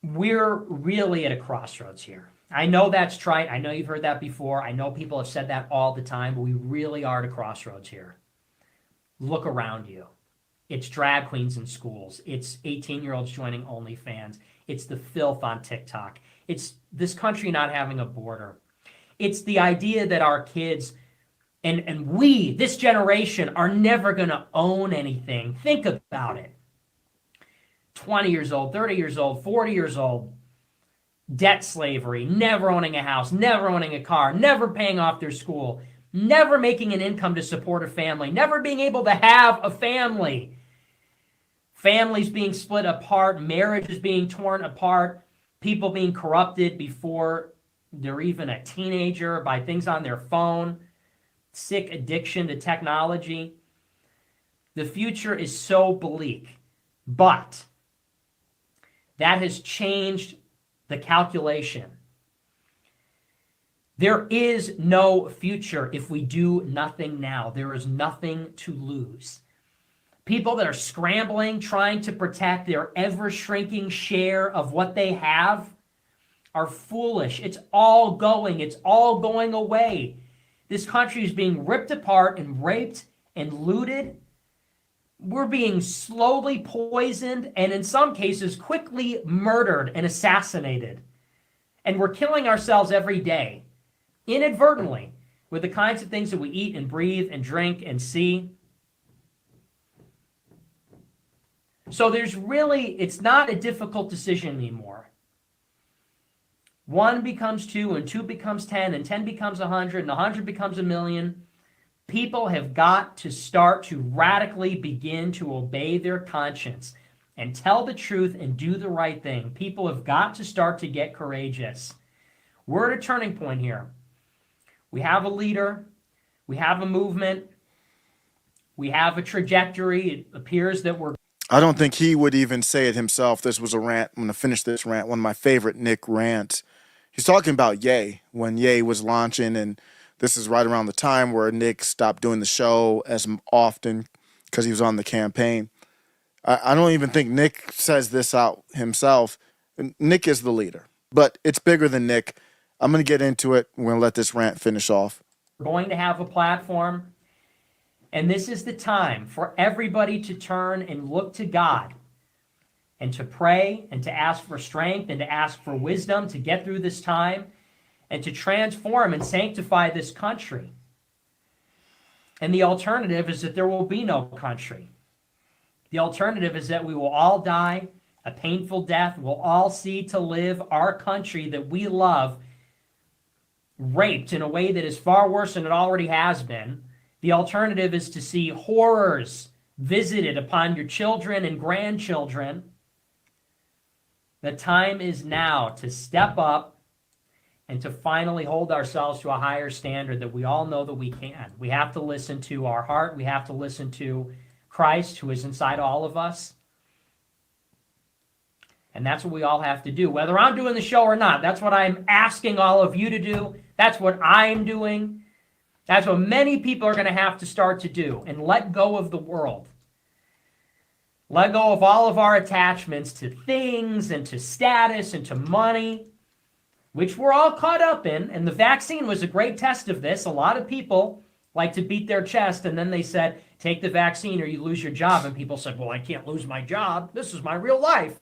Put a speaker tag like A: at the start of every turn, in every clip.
A: we're really at a crossroads here. I know that's trite. I know you've heard that before. I know people have said that all the time, but we really are at a crossroads here. Look around you. It's drag queens in schools. It's 18-year-olds joining OnlyFans. It's the filth on TikTok. It's this country not having a border. It's the idea that our kids and we, this generation, are never going to own anything. Think about it. 20 years old, 30 years old, 40 years old, debt slavery, never owning a house, never owning a car, never paying off their school, never making an income to support a family, never being able to have a family. Families being split apart, marriages being torn apart, people being corrupted before they're even a teenager by things on their phone, sick addiction to technology. The future is so bleak, but that has changed the calculation. There is no future if we do nothing now. There is nothing to lose. People that are scrambling, trying to protect their ever-shrinking share of what they have are foolish. It's all going away. This country is being ripped apart and raped and looted. We're being slowly poisoned and in some cases quickly murdered and assassinated. And we're killing ourselves every day, inadvertently, with the kinds of things that we eat and breathe and drink and see. So it's not a difficult decision anymore. 1 becomes 2, and 2 becomes 10, and 10 becomes 100, and 100 becomes 1,000,000. People have got to start to radically begin to obey their conscience and tell the truth and do the right thing. People have got to start to get courageous. We're at a turning point here. We have a leader. We have a movement. We have a trajectory. It appears that we're...
B: I don't think he would even say it himself. This was a rant. I'm going to finish this rant. One of my favorite Nick rants. He's talking about Ye, when Ye was launching, and this is right around the time where Nick stopped doing the show as often because he was on the campaign. I don't even think Nick says this out himself. Nick is the leader, but it's bigger than Nick. I'm going to get into it. We're going to let this rant finish off.
A: We're going to have a platform, and this is the time for everybody to turn and look to God and to pray and to ask for strength and to ask for wisdom to get through this time and to transform and sanctify this country. And the alternative is that there will be no country. The alternative is that we will all die a painful death. We'll all see to live our country that we love raped in a way that is far worse than it already has been. The alternative is to see horrors visited upon your children and grandchildren. The time is now to step up and to finally hold ourselves to a higher standard that we all know that we can. We have to listen to our heart. We have to listen to Christ, who is inside all of us. And that's what we all have to do, whether I'm doing the show or not. That's what I'm asking all of you to do. That's what I'm doing. That's what many people are going to have to start to do, and let go of the world. Let go of all of our attachments to things and to status and to money, which we're all caught up in. And the vaccine was a great test of this. A lot of people like to beat their chest, and then they said, take the vaccine or you lose your job. And people said, well, I can't lose my job. This is my real life.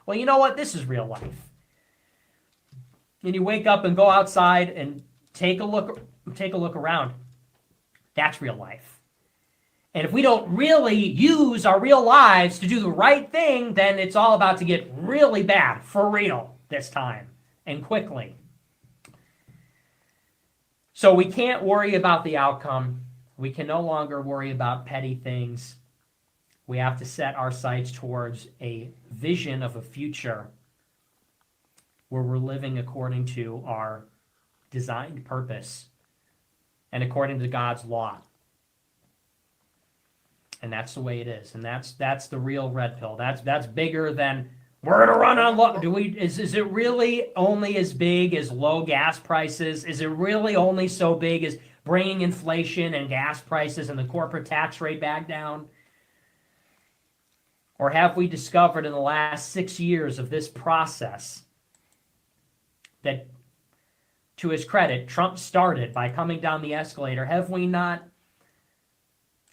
A: Well, you know what? This is real life. And you wake up and go outside and take a look around. That's real life. And if we don't really use our real lives to do the right thing, then it's all about to get really bad, for real, this time, and quickly. So we can't worry about the outcome. We can no longer worry about petty things. We have to set our sights towards a vision of a future where we're living according to our designed purpose and according to God's law. And that's the way it is. And that's the real red pill. That's bigger than we're gonna run on low. Is it really only as big as low gas prices? Is it really only so big as bringing inflation and gas prices and the corporate tax rate back down? Or have we discovered in the last 6 years of this process that, to his credit, Trump started by coming down the escalator? Have we not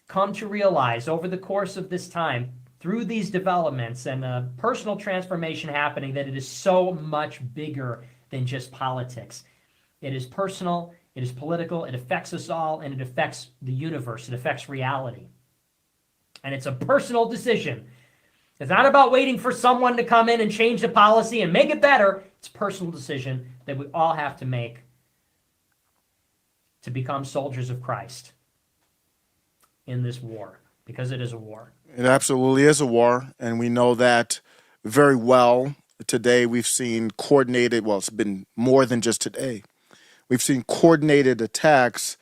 A: come to realize over the course of this time, through these developments and a personal transformation happening, that it is so much bigger than just politics? It is personal, it is political, it affects us all, and it affects the universe, it affects reality. And it's a personal decision. It's not about waiting for someone to come in and change the policy and make it better. It's a personal decision that we all have to make to become soldiers of Christ in this war, because it is a war.
B: It absolutely is a war, and we know that very well. Today we've seen coordinated, well, it's been more than just today. We've seen coordinated attacks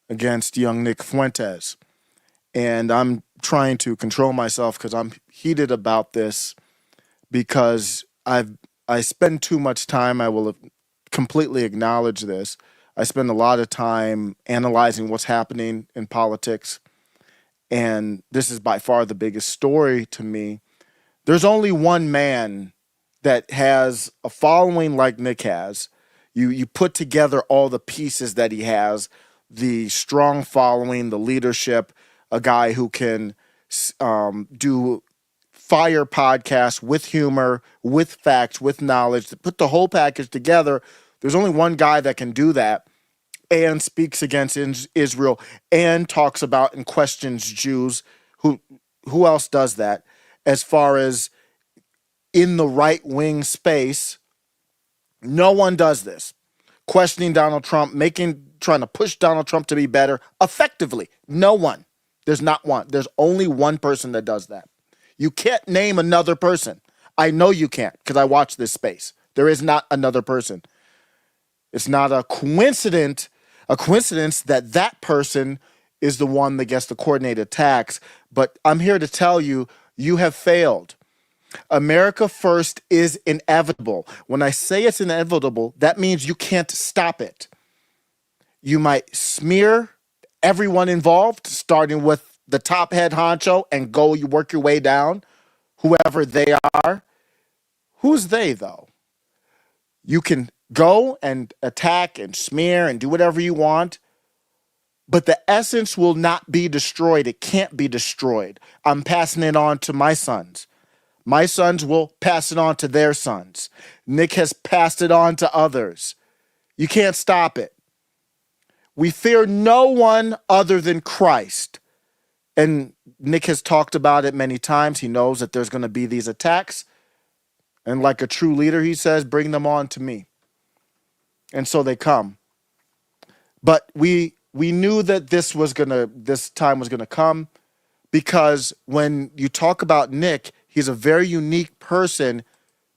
B: against young Nick Fuentes. And I'm trying to control myself because I'm heated about this, because I spend too much time. I will completely acknowledge this. I spend a lot of time analyzing what's happening in politics, and this is by far the biggest story to me. There's only one man that has a following like Nick has. You put together all the pieces that he has, the strong following, the leadership, a guy who can do fire podcasts with humor, with facts, with knowledge, to put the whole package together. There's only one guy that can do that and speaks against Israel and talks about and questions Jews. Who else does that? As far as in the right-wing space, no one does this. Questioning Donald Trump, trying to push Donald Trump to be better effectively. No one. There's not one. There's only one person that does that. You can't name another person. I know you can't, because I watch this space. There is not another person. It's not a coincidence that that person is the one that gets the coordinated attacks. But I'm here to tell you, you have failed. America first is inevitable. When I say it's inevitable, that means you can't stop it. You might smear everyone involved, starting with the top head honcho, and you work your way down, whoever they are. Who's they, though? You can go and attack and smear and do whatever you want, but the essence will not be destroyed. It can't be destroyed. I'm passing it on to my sons. My sons will pass it on to their sons. Nick has passed it on to others. You can't stop it. We fear no one other than Christ. And Nick has talked about it many times. He knows that there's going to be these attacks. And like a true leader, he says, bring them on to me. And so they come. But we knew that this time was going to come, because when you talk about Nick, he's a very unique person,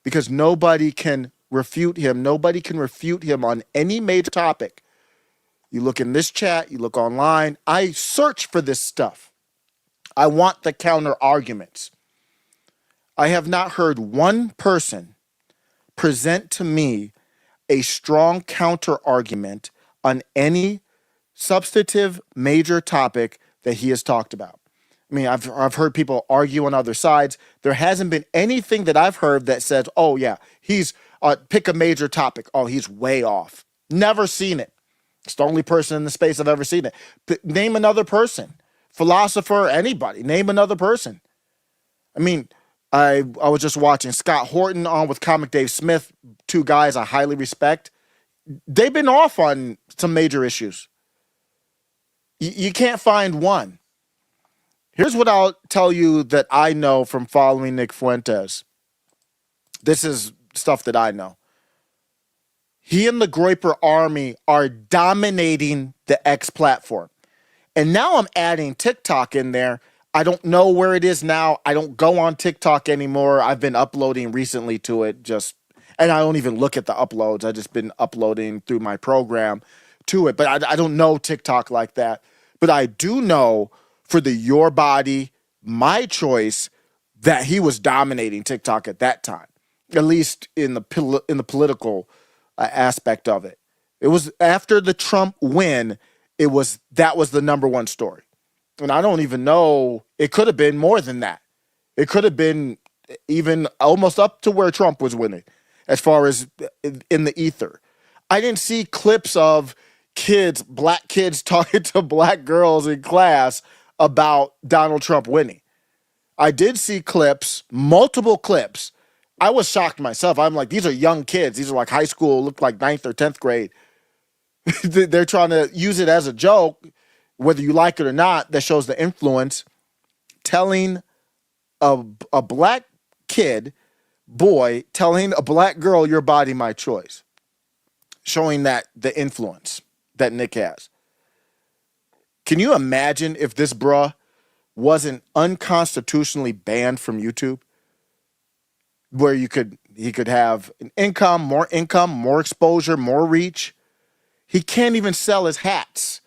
B: because nobody can refute him. Nobody can refute him on any major topic. You look in this chat, you look online. I search for this stuff. I want the counter arguments. I have not heard one person present to me a strong counter argument on any substantive major topic that he has talked about. I mean, I've heard people argue on other sides. There hasn't been anything that I've heard that says, oh yeah, he's pick a major topic. Oh, he's way off. Never seen it. It's the only person in the space I've ever seen it. Name another person, philosopher, anybody. Name another person. I mean, I was just watching Scott Horton on with Comic Dave Smith, two guys I highly respect. They've been off on some major issues. You can't find one. Here's what I'll tell you that I know from following Nick Fuentes. This is stuff that I know. He and the Groyper Army are dominating the X platform. And now I'm adding TikTok in there. I don't know where it is now. I don't go on TikTok anymore. I've been uploading recently to it, and I don't even look at the uploads. I've just been uploading through my program to it. But I don't know TikTok like that. But I do know for the Your Body, My Choice, that he was dominating TikTok at that time, at least in the political aspect of it. It was after the Trump win. That was the number one story. And I don't even know, it could have been more than that. It could have been even almost up to where Trump was winning, as far as in the ether. I didn't see clips of kids, black kids, talking to black girls in class about Donald Trump winning. I did see clips, multiple clips. I was shocked myself. I'm like, these are young kids. These are like high school, look like ninth or 10th grade. They're trying to use it as a joke, whether you like it or not, that shows the influence. Telling a black kid, boy, telling a black girl, your body, my choice. Showing that the influence that Nick has. Can you imagine if this bruh wasn't unconstitutionally banned from YouTube? Where he could have an income, more exposure, more reach. He can't even sell his hats.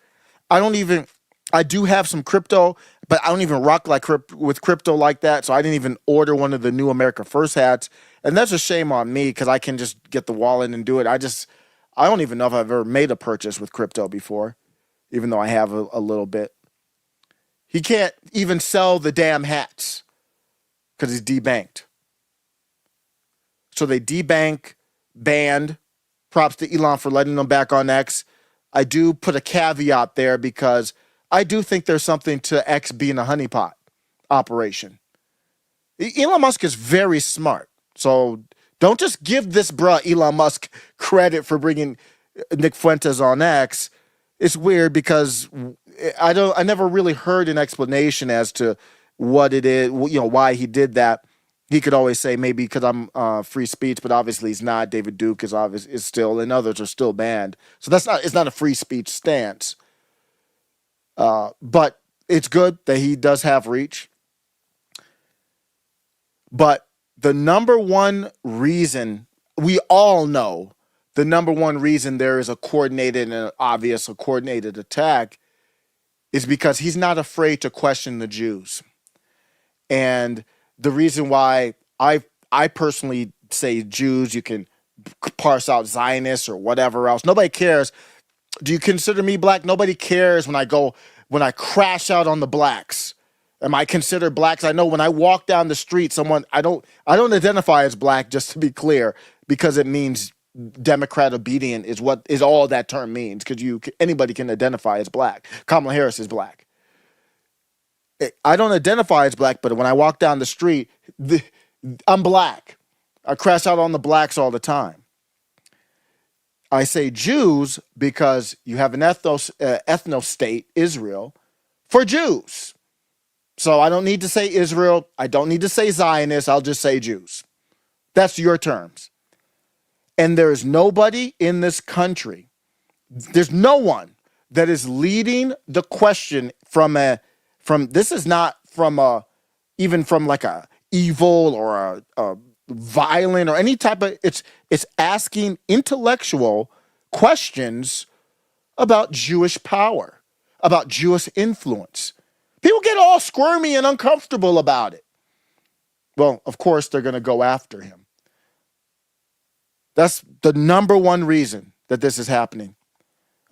B: I do have some crypto, but I don't even rock with crypto like that. So I didn't even order one of the new America First hats. And that's a shame on me because I can just get the wallet and do it. I don't even know if I've ever made a purchase with crypto before, even though I have a little bit. He can't even sell the damn hats because he's debanked. So they banned. Props to Elon for letting them back on X. I do put a caveat there because I do think there's something to X being a honeypot operation. Elon Musk is very smart. So don't just give this bruh Elon Musk credit for bringing Nick Fuentes on X. It's weird because I never really heard an explanation as to what it is, why he did that. He could always say maybe because I'm free speech, but obviously he's not. David Duke is still, and others are still banned. So it's not a free speech stance. But it's good that he does have reach. But the number one reason, we all know, the number one reason there is a coordinated attack is because he's not afraid to question the Jews. And the reason why I personally say Jews, you can parse out Zionists or whatever else. Nobody cares. Do you consider me black? Nobody cares when I crash out on the blacks. Am I considered blacks? I know when I walk down the street, I don't identify as black, just to be clear, because it means Democrat obedient is all that term means, because anybody can identify as black. Kamala Harris is black. I don't identify as black, but when I walk down the street, I'm black. I crash out on the blacks all the time. I say Jews because you have an ethno state, Israel, for Jews. So I don't need to say Israel. I don't need to say Zionists. I'll just say Jews. That's your terms. And there's nobody in this country, there's no one that is leading the question this is not even from like a evil or a violent or any type of, it's asking intellectual questions about Jewish power, about Jewish influence. People get all squirmy and uncomfortable about it. Well, of course, they're going to go after him. That's the number one reason that this is happening.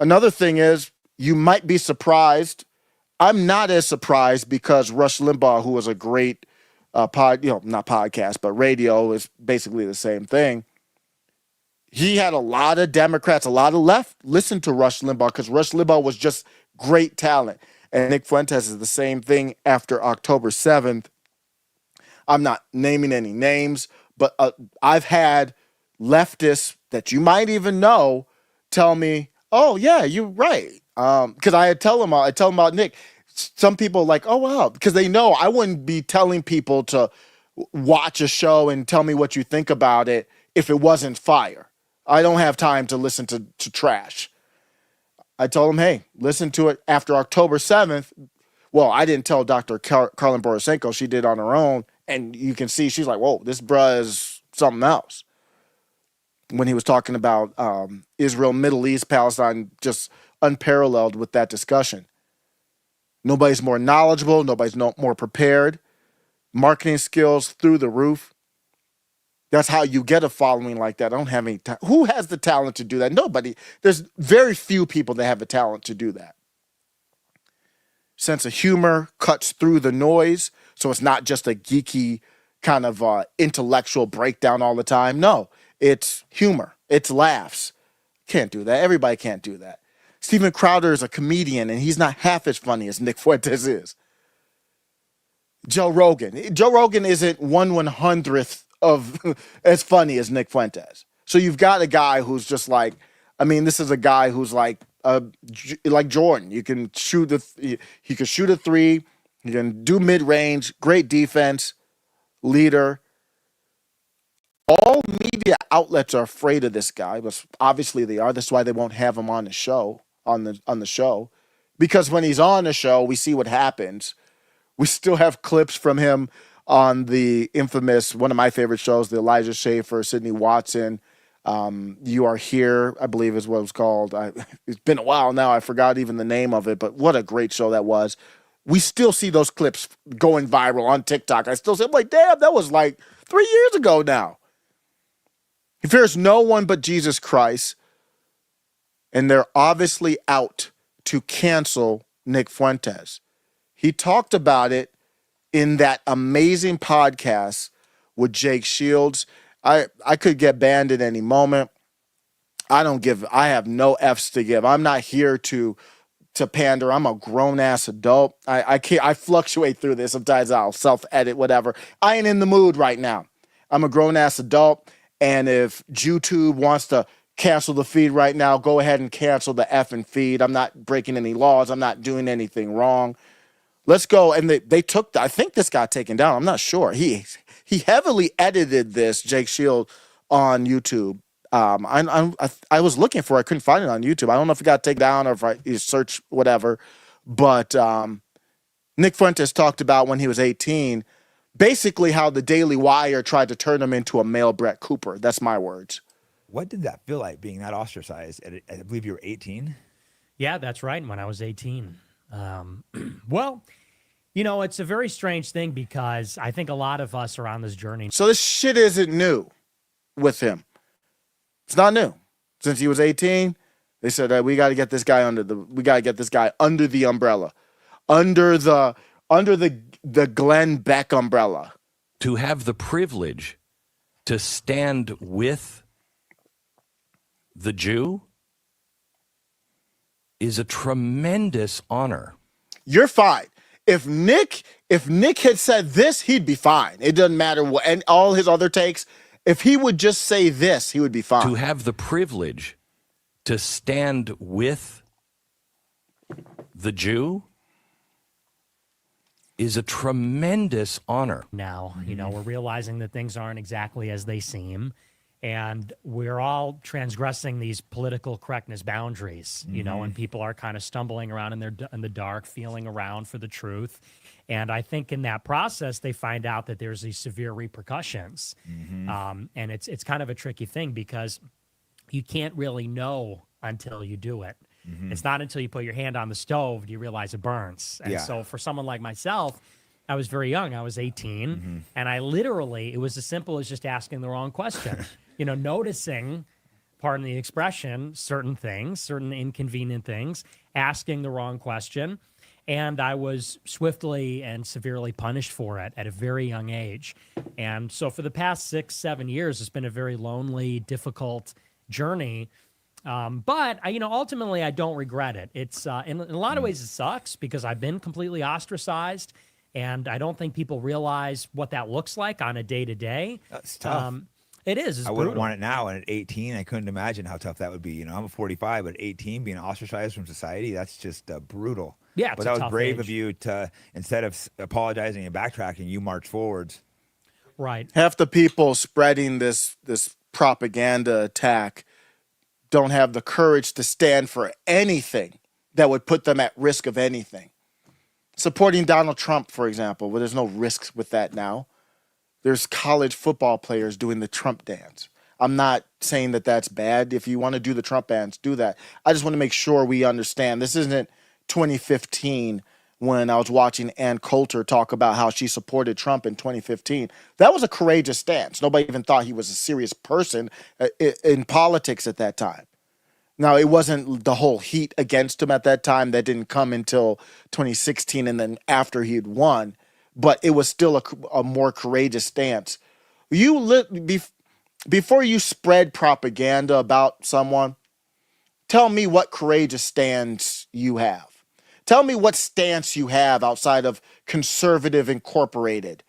B: Another thing is, you might be surprised. I'm not as surprised because Rush Limbaugh, who was a great not podcast, but radio is basically the same thing. He had a lot of Democrats, a lot of left listen to Rush Limbaugh because Rush Limbaugh was just great talent. And Nick Fuentes is the same thing after October 7th. I'm not naming any names, but I've had leftists that you might even know tell me, oh, yeah, you're right. Because I tell them about Nick. Some people like, oh, wow, because they know I wouldn't be telling people to watch a show and tell me what you think about it if it wasn't fire. I don't have time to listen to trash. I told them, hey, listen to it after October 7th. Well, I didn't tell Dr. Carlson Borisenko. She did on her own. And you can see she's like, whoa, this bruh is something else. When he was talking about Israel, Middle East, Palestine, just unparalleled with that discussion. Nobody's more knowledgeable. Nobody's more prepared. Marketing skills through the roof. That's how you get a following like that. I don't have any time. Who has the talent to do that? Nobody. There's very few people that have the talent to do that. sense of humor cuts through the noise. So it's not just a geeky kind of intellectual breakdown all the time. No, it's humor. It's laughs. Can't do that. Everybody can't do that. Steven Crowder is a comedian, and he's not half as funny as Nick Fuentes is. Joe Rogan. Joe Rogan isn't 1/100th of as funny as Nick Fuentes. So you've got a guy who's just like, I mean, this is a guy who's like Jordan. You can shoot he can shoot a three. He can do mid range. Great defense, leader. All media outlets are afraid of this guy, but obviously they are. That's why they won't have him on the show, on the show, because when he's on the show, we see what happens. We still have clips from him on the infamous, one of my favorite shows, the Elijah Schaefer, Sidney Watson. You Are Here, I believe is what it was called. It's been a while now. I forgot even the name of it, but what a great show that was. We still see those clips going viral on TikTok. I still say, I'm like, damn, that was like 3 years ago now. He fears no one but Jesus Christ, and they're obviously out to cancel Nick Fuentes. He talked about it in that amazing podcast with Jake Shields. I could get banned at any moment. I have no F's to give. I'm not here to pander. I'm a grown-ass adult. I fluctuate through this. Sometimes I'll self-edit, whatever. I ain't in the mood right now. I'm a grown-ass adult. And if YouTube wants to cancel the feed right now, go ahead and cancel the effing feed. I'm not breaking any laws. I'm not doing anything wrong. Let's go. And they took, I think this got taken down. I'm not sure. He heavily edited this, Jake Shield, on YouTube. I was looking for it. I couldn't find it on YouTube. I don't know if it got taken down or if I search whatever. But Nick Fuentes talked about when he was 18, basically how the Daily Wire tried to turn him into a male Brett Cooper. That's my words.
C: What did that feel like being that ostracized? I believe you were 18.
A: Yeah, that's right. When I was 18. Well, you know, it's a very strange thing because I think a lot of us are on this journey.
B: So this shit isn't new with him. It's not new. Since he was 18, they said we got to get this guy under the umbrella, under the Glenn Beck umbrella.
D: To have the privilege to stand with the Jew is a tremendous honor.
B: You're fine. If Nick had said this, he'd be fine. It doesn't matter what, and all his other takes. If he would just say this, he would be fine.
D: To have the privilege to stand with the Jew is a tremendous honor.
A: Now, you know, we're realizing that things aren't exactly as they seem, and we're all transgressing these political correctness boundaries, you know, and people are kind of stumbling around in the dark, feeling around for the truth. And I think in that process, they find out that there's these severe repercussions. And it's kind of a tricky thing because you can't really know until you do it. It's not until you put your hand on the stove do you realize it burns. And so for someone like myself, I was very young. I was 18. And I literally, it was as simple as just asking the wrong question. You know, noticing, pardon the expression, certain things, certain inconvenient things, asking the wrong question. And I was swiftly and severely punished for it at a very young age. And so for the past 6, 7 years, it's been a very lonely, difficult journey. But you know, ultimately, I don't regret it. It's in a lot of ways it sucks because I've been completely ostracized, and I don't think people realize what that looks like on a day-to-day.
C: That's tough.
A: It is. It's
C: I wouldn't
A: brutal.
C: want it now. And at 18, I couldn't imagine how tough that would be. You know, I'm 45, but 18, being ostracized from society, that's just brutal.
A: Yeah,
C: but that was brave of you to, instead of apologizing and backtracking, you march forwards.
A: Right.
B: Half the people spreading this propaganda attack don't have the courage to stand for anything that would put them at risk of anything. Supporting Donald Trump, for example, where there's no risks with that now. There's college football players doing the Trump dance. I'm not saying that that's bad. If you want to do the Trump dance, do that. I just want to make sure we understand this isn't 2015 when I was watching Ann Coulter talk about how she supported Trump in 2015. That was a courageous stance. Nobody even thought he was a serious person in politics at that time. Now, it wasn't the whole heat against him at that time. That didn't come until 2016 and then after he had won. But it was still a more courageous stance. Before you spread propaganda about someone, tell me what courageous stance you have. Tell me what stance you have outside of Conservative Incorporated,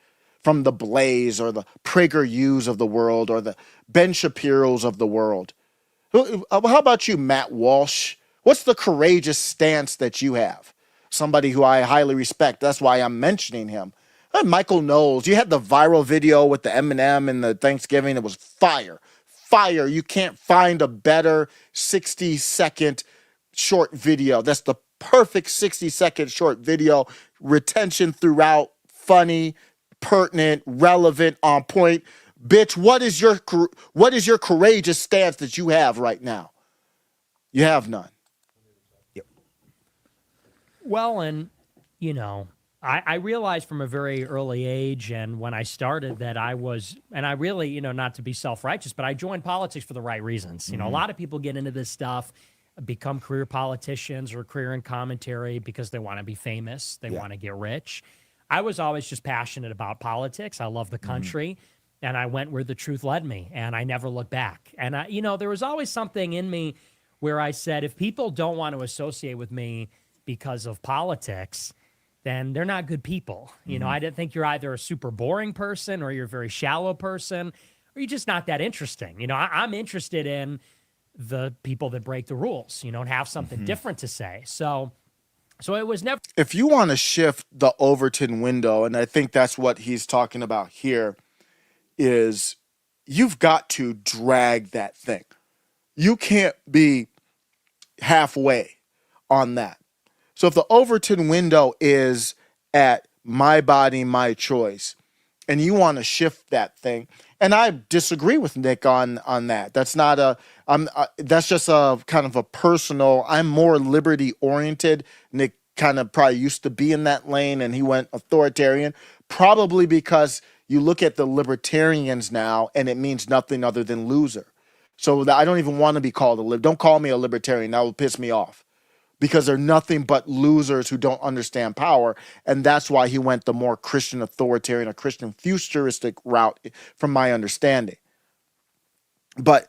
B: from the Blaze or the PragerU's of the world or the Ben Shapiro's of the world. How about you, Matt Walsh? What's the courageous stance that you have? Somebody who I highly respect. That's why I'm mentioning him. Michael Knowles. You had the viral video with the Eminem and the Thanksgiving. It was fire. Fire. You can't find a better 60-second short video. That's the perfect 60-second short video. Retention throughout. Funny, pertinent, relevant, on point. Bitch, what is your courageous stance that you have right now? You have none.
C: Yep.
A: Well, and, you know, I realized from a very early age and when I started that I was, and I really, you know, not to be self-righteous, but I joined politics for the right reasons. You know, a lot of people get into this stuff, become career politicians or career in commentary because they want to be famous. They want to get rich. I was always just passionate about politics. I love the country. And I went where the truth led me, and I never looked back. And, you know, there was always something in me where I said, if people don't want to associate with me because of politics, then they're not good people. You know, I didn't think you're either a super boring person or you're a very shallow person or you're just not that interesting. You know, I'm interested in the people that break the rules, you know, and have something different to say. So it was never.
B: If you want to shift the Overton window, and I think that's what he's talking about here, is you've got to drag that thing. You can't be halfway on that. So if the Overton window is at my body, my choice, and you want to shift that thing, and I disagree with Nick on that. That's not that's just a kind of a personal. I'm more liberty oriented. Nick kind of probably used to be in that lane, and he went authoritarian, probably because you look at the libertarians now, and it means nothing other than loser. So I don't even want to be called a lib. Don't call me a libertarian. That will piss me off, because they're nothing but losers who don't understand power. And that's why he went the more Christian authoritarian or Christian futuristic route, from my understanding. But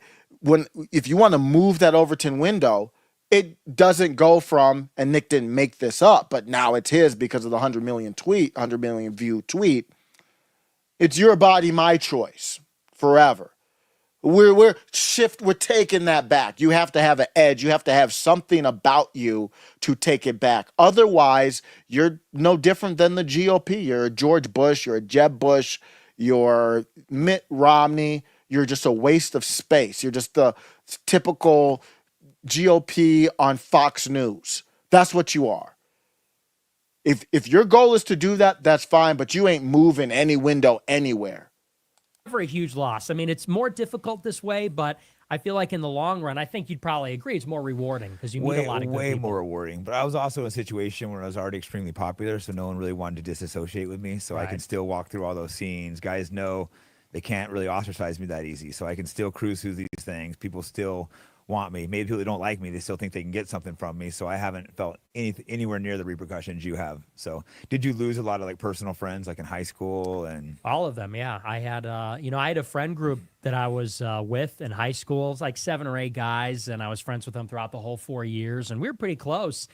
B: if you want to move that Overton window, it doesn't go from, and Nick didn't make this up, but now it's his because of the 100 million view tweet. It's your body, my choice, forever. We're taking that back. You have to have an edge. You have to have something about you to take it back. Otherwise, you're no different than the GOP. You're a George Bush. You're a Jeb Bush. You're Mitt Romney. You're just a waste of space. You're just the typical GOP on Fox News. That's what you are. If your goal is to do that, that's fine, but you ain't moving any window anywhere.
A: A huge loss. I mean, it's more difficult this way, but I feel like in the long run, I think you'd probably agree it's more rewarding because you meet a lot of good
C: way
A: people.
C: more rewarding. But I was also in a situation where I was already extremely popular, so no one really wanted to disassociate with me. So I can still walk through all those scenes. Guys know they can't really ostracize me that easy, so I can still cruise through these things. People still want me. Maybe people that don't like me, they still think they can get something from me. So I haven't felt anywhere near the repercussions you have. So did you lose a lot of like personal friends like in high school? And
A: all of them, yeah. I had I had a friend group that I was with in high school. It was like 7 or 8 guys, and I was friends with them throughout the whole 4 years, and we were pretty close.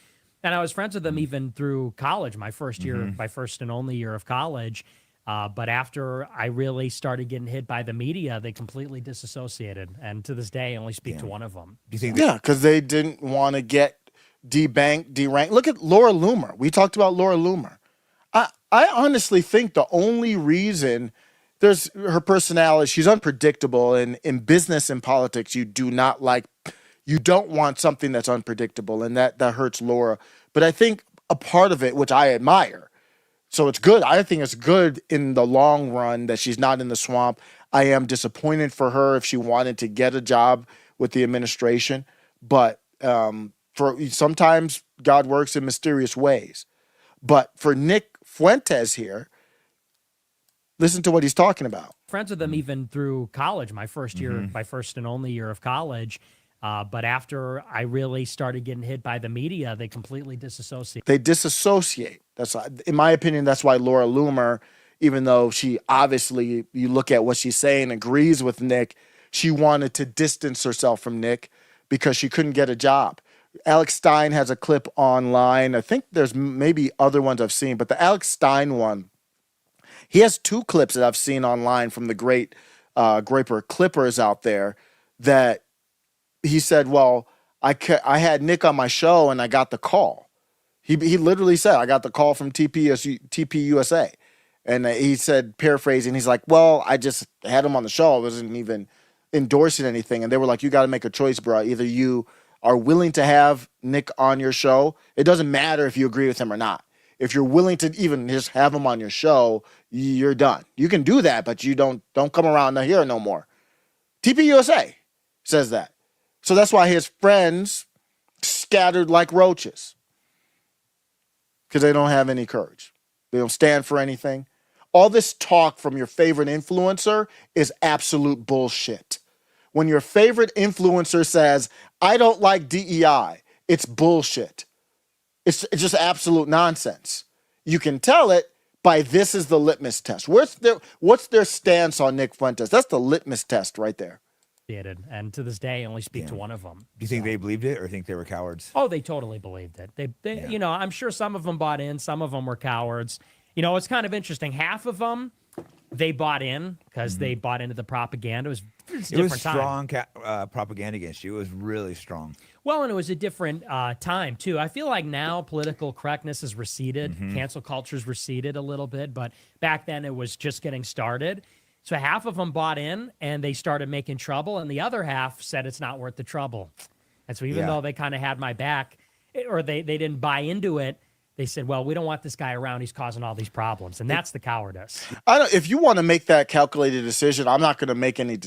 A: And I was friends with them even through college, my first year, my first and only year of college. But after I really started getting hit by the media, they completely disassociated. And to this day, I only speak to one of them.
C: do you think
B: Yeah, because they didn't want to get debanked, deranked. Look at Laura Loomer. We talked about Laura Loomer. I honestly think the only reason there's her personality, she's unpredictable. And in business and politics, you don't want something that's unpredictable. And that hurts Laura. But I think a part of it, which I admire, so it's good. I think it's good in the long run that she's not in the swamp. I am disappointed for her if she wanted to get a job with the administration. But for sometimes God works in mysterious ways. But for Nick Fuentes here, listen to what he's talking about.
A: Friends with them even through college, my first year, my first and only year of college. But after I really started getting hit by the media, they completely disassociate.
B: They disassociate. That's, in my opinion, that's why Laura Loomer, even though she obviously, you look at what she's saying, agrees with Nick, she wanted to distance herself from Nick because she couldn't get a job. Alex Stein has a clip online. I think there's maybe other ones I've seen, but the Alex Stein one, he has 2 clips that I've seen online from the great Graper Clippers out there that he said, well, I had Nick on my show and I got the call. He literally said, I got the call from TP USA. And he said, paraphrasing, he's like, well, I just had him on the show. I wasn't even endorsing anything. And they were like, you got to make a choice, bro. Either you are willing to have Nick on your show. It doesn't matter if you agree with him or not. If you're willing to even just have him on your show, you're done. You can do that, but you don't come around here no more. TP USA says that. So that's why his friends scattered like roaches. Because they don't have any courage. They don't stand for anything. All this talk from your favorite influencer is absolute bullshit. When your favorite influencer says, I don't like DEI, it's bullshit. It's just absolute nonsense. You can tell it by this is the litmus test. What's their stance on Nick Fuentes? That's the litmus test right there.
A: And to this day, I only speak to one of them.
C: Do you think they believed it or think they were cowards?
A: Oh, they totally believed it. They you know, I'm sure some of them bought in, some of them were cowards. You know, it's kind of interesting. Half of them, they bought in because they bought into the propaganda. It was a different
C: strong propaganda against you. It was really strong.
A: Well, and it was a different time, too. I feel like now political correctness has receded. Cancel culture's receded a little bit. But back then, it was just getting started. So half of them bought in, and they started making trouble. And the other half said it's not worth the trouble. And so even though they kind of had my back, or they didn't buy into it, they said, well, we don't want this guy around. He's causing all these problems. And that's the cowardice.
B: If you want to make that calculated decision, I'm not going to make any.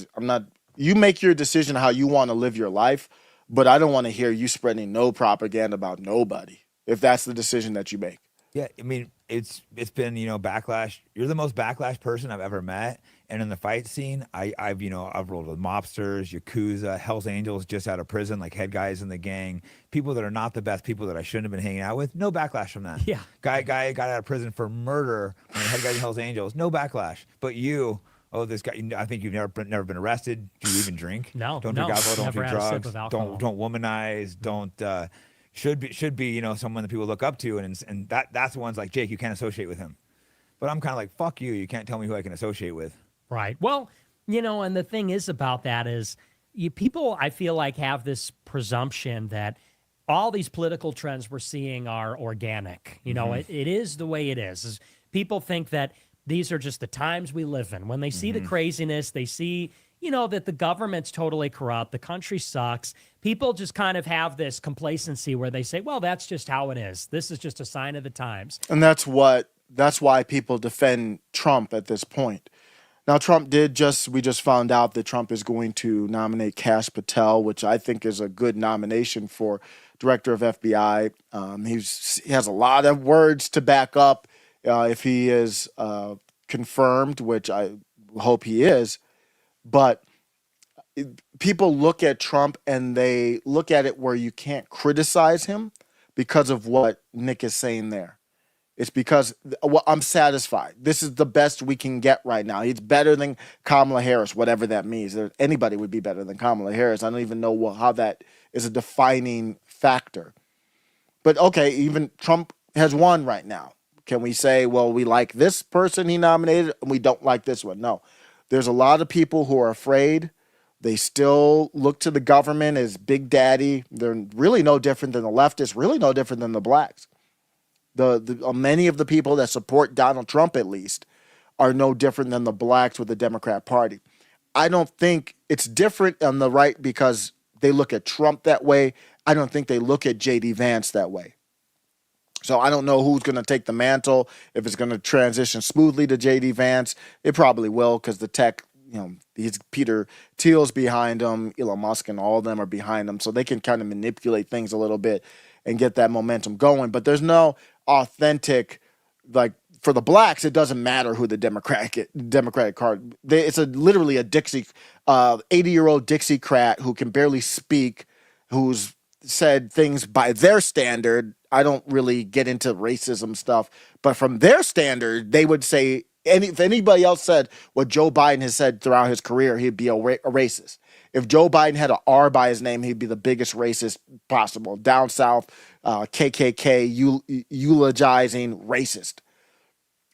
B: You make your decision how you want to live your life. But I don't want to hear you spreading no propaganda about nobody if that's the decision that you make.
C: Yeah, I mean, it's been, backlash. You're the most backlash person I've ever met. And in the fight scene, I've rolled with mobsters, Yakuza, Hells Angels just out of prison, like head guys in the gang, people that are not the best, people that I shouldn't have been hanging out with. No backlash from that.
A: Yeah.
C: Guy got out of prison for murder, head guys in Hells Angels. No backlash. But you... Oh, this guy! I think you've never been arrested. Do you even drink?
A: No,
C: don't drink alcohol. Don't
A: never
C: do
A: had a sip
C: drugs.
A: of alcohol.
C: Don't womanize. Don't should be someone that people look up to, and that's the ones like Jake. You can't associate with him. But I'm kind of like, fuck you. You can't tell me who I can associate with.
A: Right. Well, and the thing is about that is people, I feel like, have this presumption that all these political trends we're seeing are organic. It is the way it is. People think that these are just the times we live in. When they see the craziness, they see, that the government's totally corrupt, the country sucks. People just kind of have this complacency where they say, well, that's just how it is. This is just a sign of the times.
B: And that's why people defend Trump at this point. Now, we just found out that Trump is going to nominate Kash Patel, which I think is a good nomination for director of FBI. He has a lot of words to back up if he is confirmed, which I hope he is. But people look at Trump and they look at it where you can't criticize him because of what Nick is saying there. It's because I'm satisfied. This is the best we can get right now. He's better than Kamala Harris, whatever that means. Anybody would be better than Kamala Harris. I don't even know how that is a defining factor. But okay, even Trump has won right now. Can we say, well, we like this person he nominated and we don't like this one? No. There's a lot of people who are afraid. They still look to the government as Big Daddy. They're really no different than the leftists, really no different than the blacks. Many of the people that support Donald Trump, at least, are no different than the blacks with the Democrat Party. I don't think it's different on the right because they look at Trump that way. I don't think they look at J.D. Vance that way. So I don't know who's going to take the mantle, if it's going to transition smoothly to J.D. Vance. It probably will because the tech, he's Peter Thiel's behind him, Elon Musk and all of them are behind him. So they can kind of manipulate things a little bit and get that momentum going. But there's no authentic, like for the blacks, it doesn't matter who the Democratic card. It's literally a 80-year-old Dixiecrat who can barely speak, who's said things by their standard. I don't really get into racism stuff, but from their standard, they would say if anybody else said what Joe Biden has said throughout his career, he'd be a racist. If Joe Biden had an R by his name, he'd be the biggest racist possible. Down south, KKK, eulogizing racist.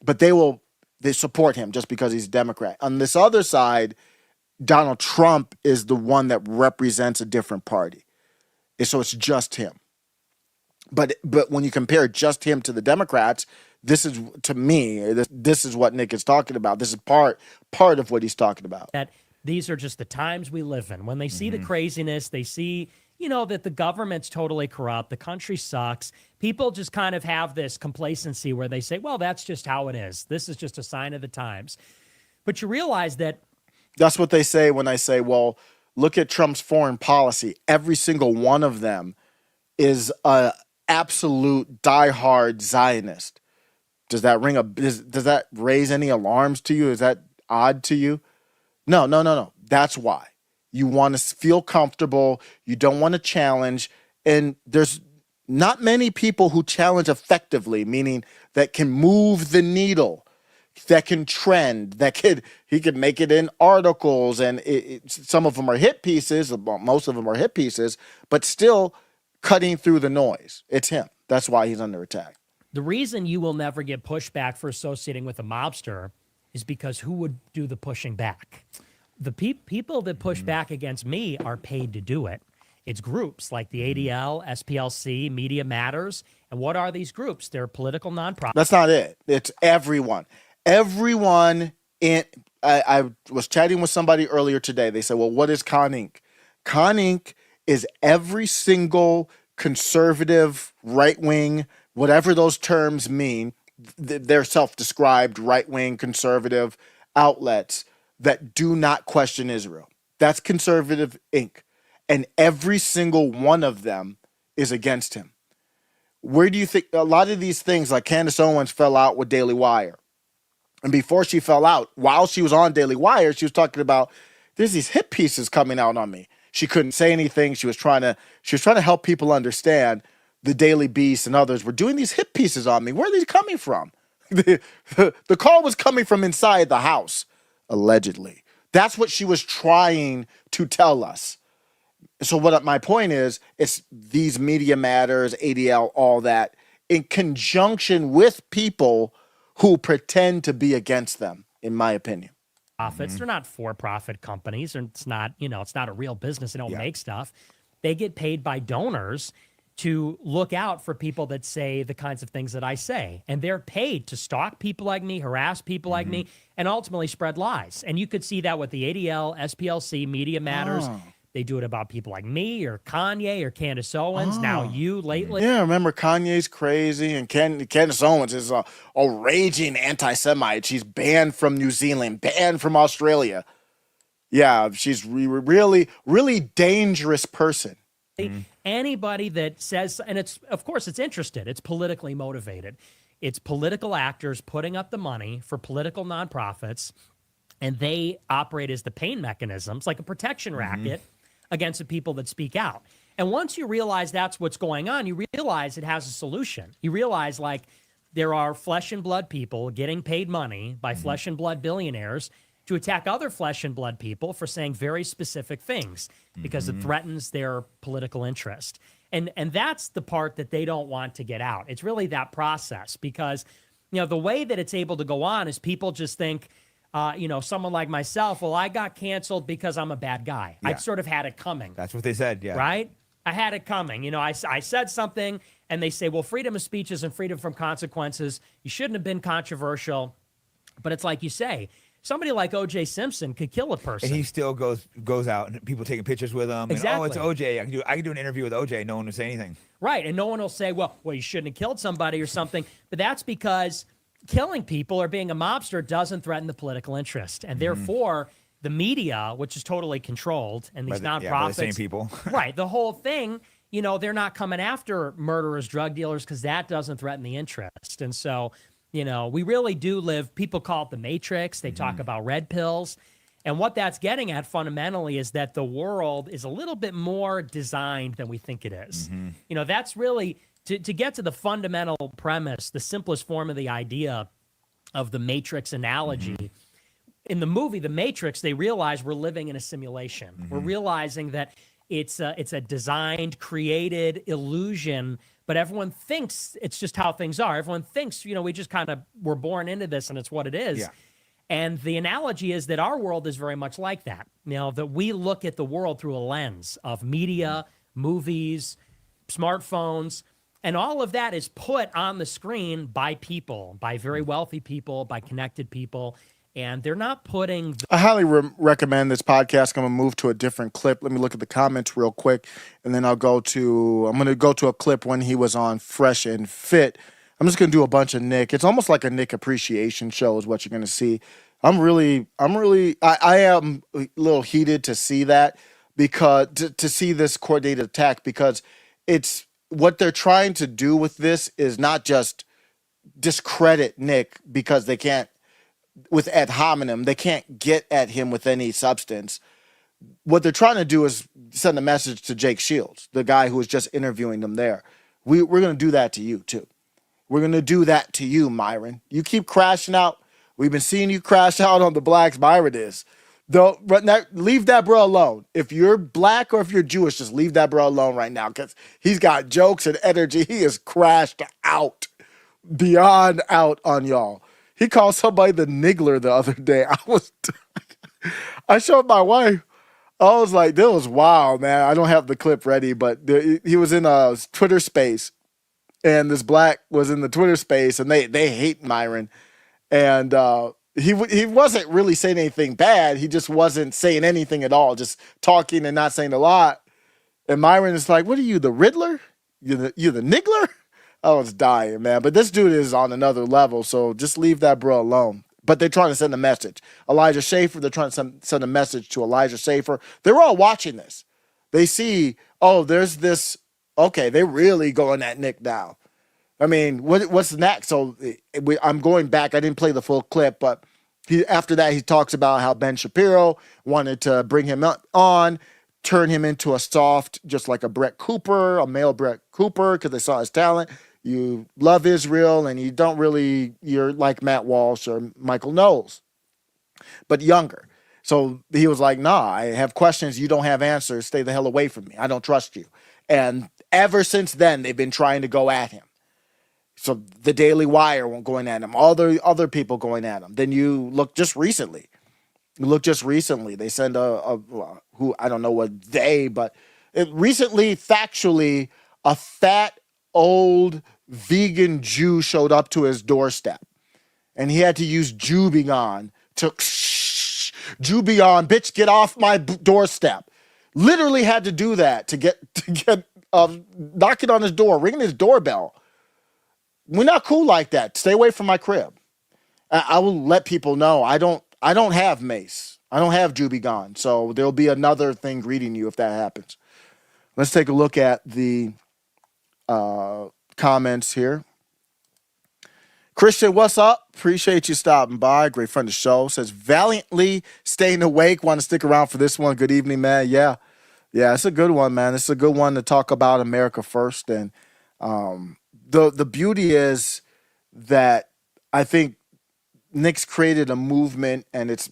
B: But they support him just because he's a Democrat. On this other side, Donald Trump is the one that represents a different party. And so it's just him. But when you compare just him to the Democrats, this is, to me, this is what Nick is talking about. This is part of what he's talking about.
E: That these are just the times we live in. When they see the craziness, they see, that the government's totally corrupt, the country sucks. People just kind of have this complacency where they say, well, that's just how it is. This is just a sign of the times. But you realize that
B: that's what they say when I say, well, look at Trump's foreign policy. Every single one of them is a absolute diehard Zionist. Does that does that raise any alarms to you? Is that odd to you? No. That's why. You want to feel comfortable. You don't want to challenge. And there's not many people who challenge effectively, meaning that can move the needle, that can trend, he could make it in articles. And some of them are hit pieces. Most of them are hit pieces, but still cutting through the noise. It's him. That's why he's under attack.
E: the reason you will never get pushback for associating with a mobster is because who would do the pushing back? The people that push back against me are paid to do it. It's groups like the ADL, SPLC, Media Matters. And what are these groups? They're political nonprofits.
B: That's not it. It's everyone. Everyone in. I was chatting with somebody earlier today. They said, well, what is Con Inc.? Con Inc. is every single conservative, right-wing, whatever those terms mean, they're self-described right-wing conservative outlets that do not question Israel. That's Conservative Inc. And every single one of them is against him. Where do you think a lot of these things, like Candace Owens fell out with Daily Wire? And before she fell out, while she was on Daily Wire, she was talking about there's these hit pieces coming out on me. She couldn't say anything. She was trying to help people understand the Daily Beast and others were doing these hit pieces on me. Where are these coming from? The call was coming from inside the house, allegedly. That's what she was trying to tell us. So what my point is, it's these Media Matters, ADL, all that, in conjunction with people who pretend to be against them, in my opinion.
E: They're not for-profit companies, and it's not a real business. They don't make stuff. They get paid by donors to look out for people that say the kinds of things that I say. And they're paid to stalk people like me, harass people like me, and ultimately spread lies. And you could see that with the ADL, SPLC, Media Matters.
B: Oh.
E: They do it about people like me or Kanye or Candace Owens. Now you lately.
B: Yeah, remember Kanye's crazy, and Candace Owens is a raging anti-Semite. She's banned from New Zealand, banned from Australia. Yeah, she's really, really dangerous person.
E: Anybody that says, and it's, of course, it's interested. It's politically motivated. It's political actors putting up the money for political nonprofits, and they operate as the pain mechanisms, like a protection racket against the people that speak out. And once you realize that's what's going on, you realize it has a solution. You realize, like, there are flesh and blood people getting paid money by flesh and blood billionaires to attack other flesh and blood people for saying very specific things because it threatens their political interest. And that's the part that they don't want to get out. It's really that process because, the way that it's able to go on is people just think, someone like myself, well, I got canceled because I'm a bad guy.
C: Yeah.
E: I sort of had it coming.
C: That's what they said, yeah.
E: Right? I had it coming. I said something, and they say, well, freedom of speech isn't freedom from consequences. You shouldn't have been controversial. But it's like you say, somebody like O.J. Simpson could kill a person.
C: And he still goes out, and people taking pictures with him.
E: Exactly.
C: And, it's O.J. I can do an interview with O.J. No one will say anything.
E: Right, and no one will say, well, you shouldn't have killed somebody or something. But that's because killing people or being a mobster doesn't threaten the political interest. And therefore, the media, which is totally controlled, and these nonprofits.
C: By the same people.
E: Right, the whole thing, they're not coming after murderers, drug dealers, because that doesn't threaten the interest. And so, we really do live, people call it the Matrix. They talk about red pills. And what that's getting at fundamentally is that the world is a little bit more designed than we think it is. You know, that's really to get to the fundamental premise, the simplest form of the idea of the Matrix analogy. In the movie The Matrix, they realize we're living in a simulation. We're realizing that it's a designed, created illusion, but everyone thinks it's just how things are. Everyone thinks, you know, we just kind of were born into this and it's what it is.
C: Yeah.
E: And the analogy is that our world is very much like that. You know, that we look at the world through a lens of media, movies, smartphones, and all of that is put on the screen by people, by very wealthy people, by connected people. And they're not putting
B: I highly recommend this podcast. I'm going to move to a different clip. Let me look at the comments real quick, and then I'm going to go to a clip when he was on Fresh and Fit. I'm just going to do a bunch of Nick. It's almost like a Nick appreciation show is what you're going to see. I am a little heated to see that, because to see this coordinated attack, because it's what they're trying to do with this is not just discredit Nick, because they can't, with ad hominem, they can't get at him with any substance. What they're trying to do is send a message to Jake Shields, the guy who was just interviewing them there. We're going to do that to you too. We're going to do that to you, Myron. You keep crashing out. We've been seeing you crash out on the blacks. Myron is. Though, leave that bro alone. If you're black or if you're Jewish, just leave that bro alone right now, because he's got jokes and energy. He is crashed out, beyond out on y'all. He called somebody the niggler the other day. I showed my wife. I was like, that was wild, man. I don't have the clip ready, but he was in a Twitter space, and this black was in the Twitter space, and they hate Myron. And he wasn't really saying anything bad. He just wasn't saying anything at all, just talking and not saying a lot. And Myron is like, what are you, the Riddler? You the niggler? I was dying, man. But this dude is on another level, so just leave that bro alone. But they're trying to send a message. Elijah Schaefer, they're trying to send a message to Elijah Schaefer. They're all watching this. They see, oh, there's this. Okay, they're really going at Nick now. I mean, what's next? So I'm going back. I didn't play the full clip, but after that, he talks about how Ben Shapiro wanted to bring him on, turn him into a soft, just like a Brett Cooper, a male Brett Cooper, because they saw his talent. You love Israel, and you're like Matt Walsh or Michael Knowles, but younger. So he was like, nah, I have questions. You don't have answers. Stay the hell away from me. I don't trust you. And ever since then, they've been trying to go at him. So the Daily Wire won't going at him. All the other people going at him. Then you look just recently. They send who, I don't know what they, but recently, factually, a fat, old vegan Jew showed up to his doorstep, and he had to use Jubion to Jubion, bitch, get off my doorstep. Literally had to do that to get knocking on his door, ringing his doorbell. We're not cool like that. Stay away from my crib. I will let people know I don't have mace. I don't have Jubion. So there'll be another thing greeting you if that happens. Let's take a look at the comments here. Christian, what's up? Appreciate you stopping by. Great friend of the show. Says, valiantly staying awake. Want to stick around for this one. Good evening, man. Yeah, it's a good one, man. It's a good one to talk about America first. And the beauty is that I think Nick's created a movement, and it's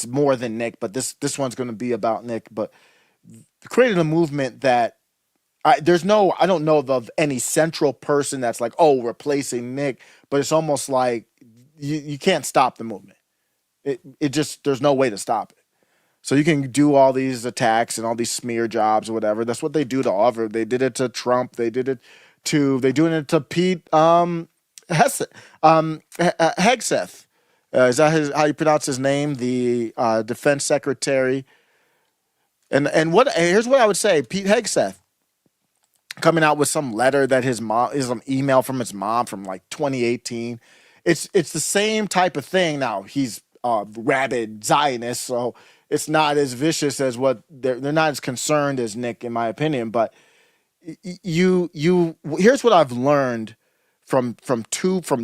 B: more than Nick, but this one's going to be about Nick. But created a movement that I don't know of any central person that's like, oh, replacing Nick, but it's almost like you can't stop the movement. It just, there's no way to stop it. So you can do all these attacks and all these smear jobs or whatever. That's what they do to Oliver. They did it to Trump. They're doing it to Pete Hegseth. Is that how you pronounce his name? The defense secretary. And here's what I would say. Pete Hegseth coming out with some letter that his mom is an email from his mom from like 2018. It's the same type of thing. Now he's rabid Zionist, so it's not as vicious as what they're not as concerned as Nick, in my opinion. But you here's what I've learned from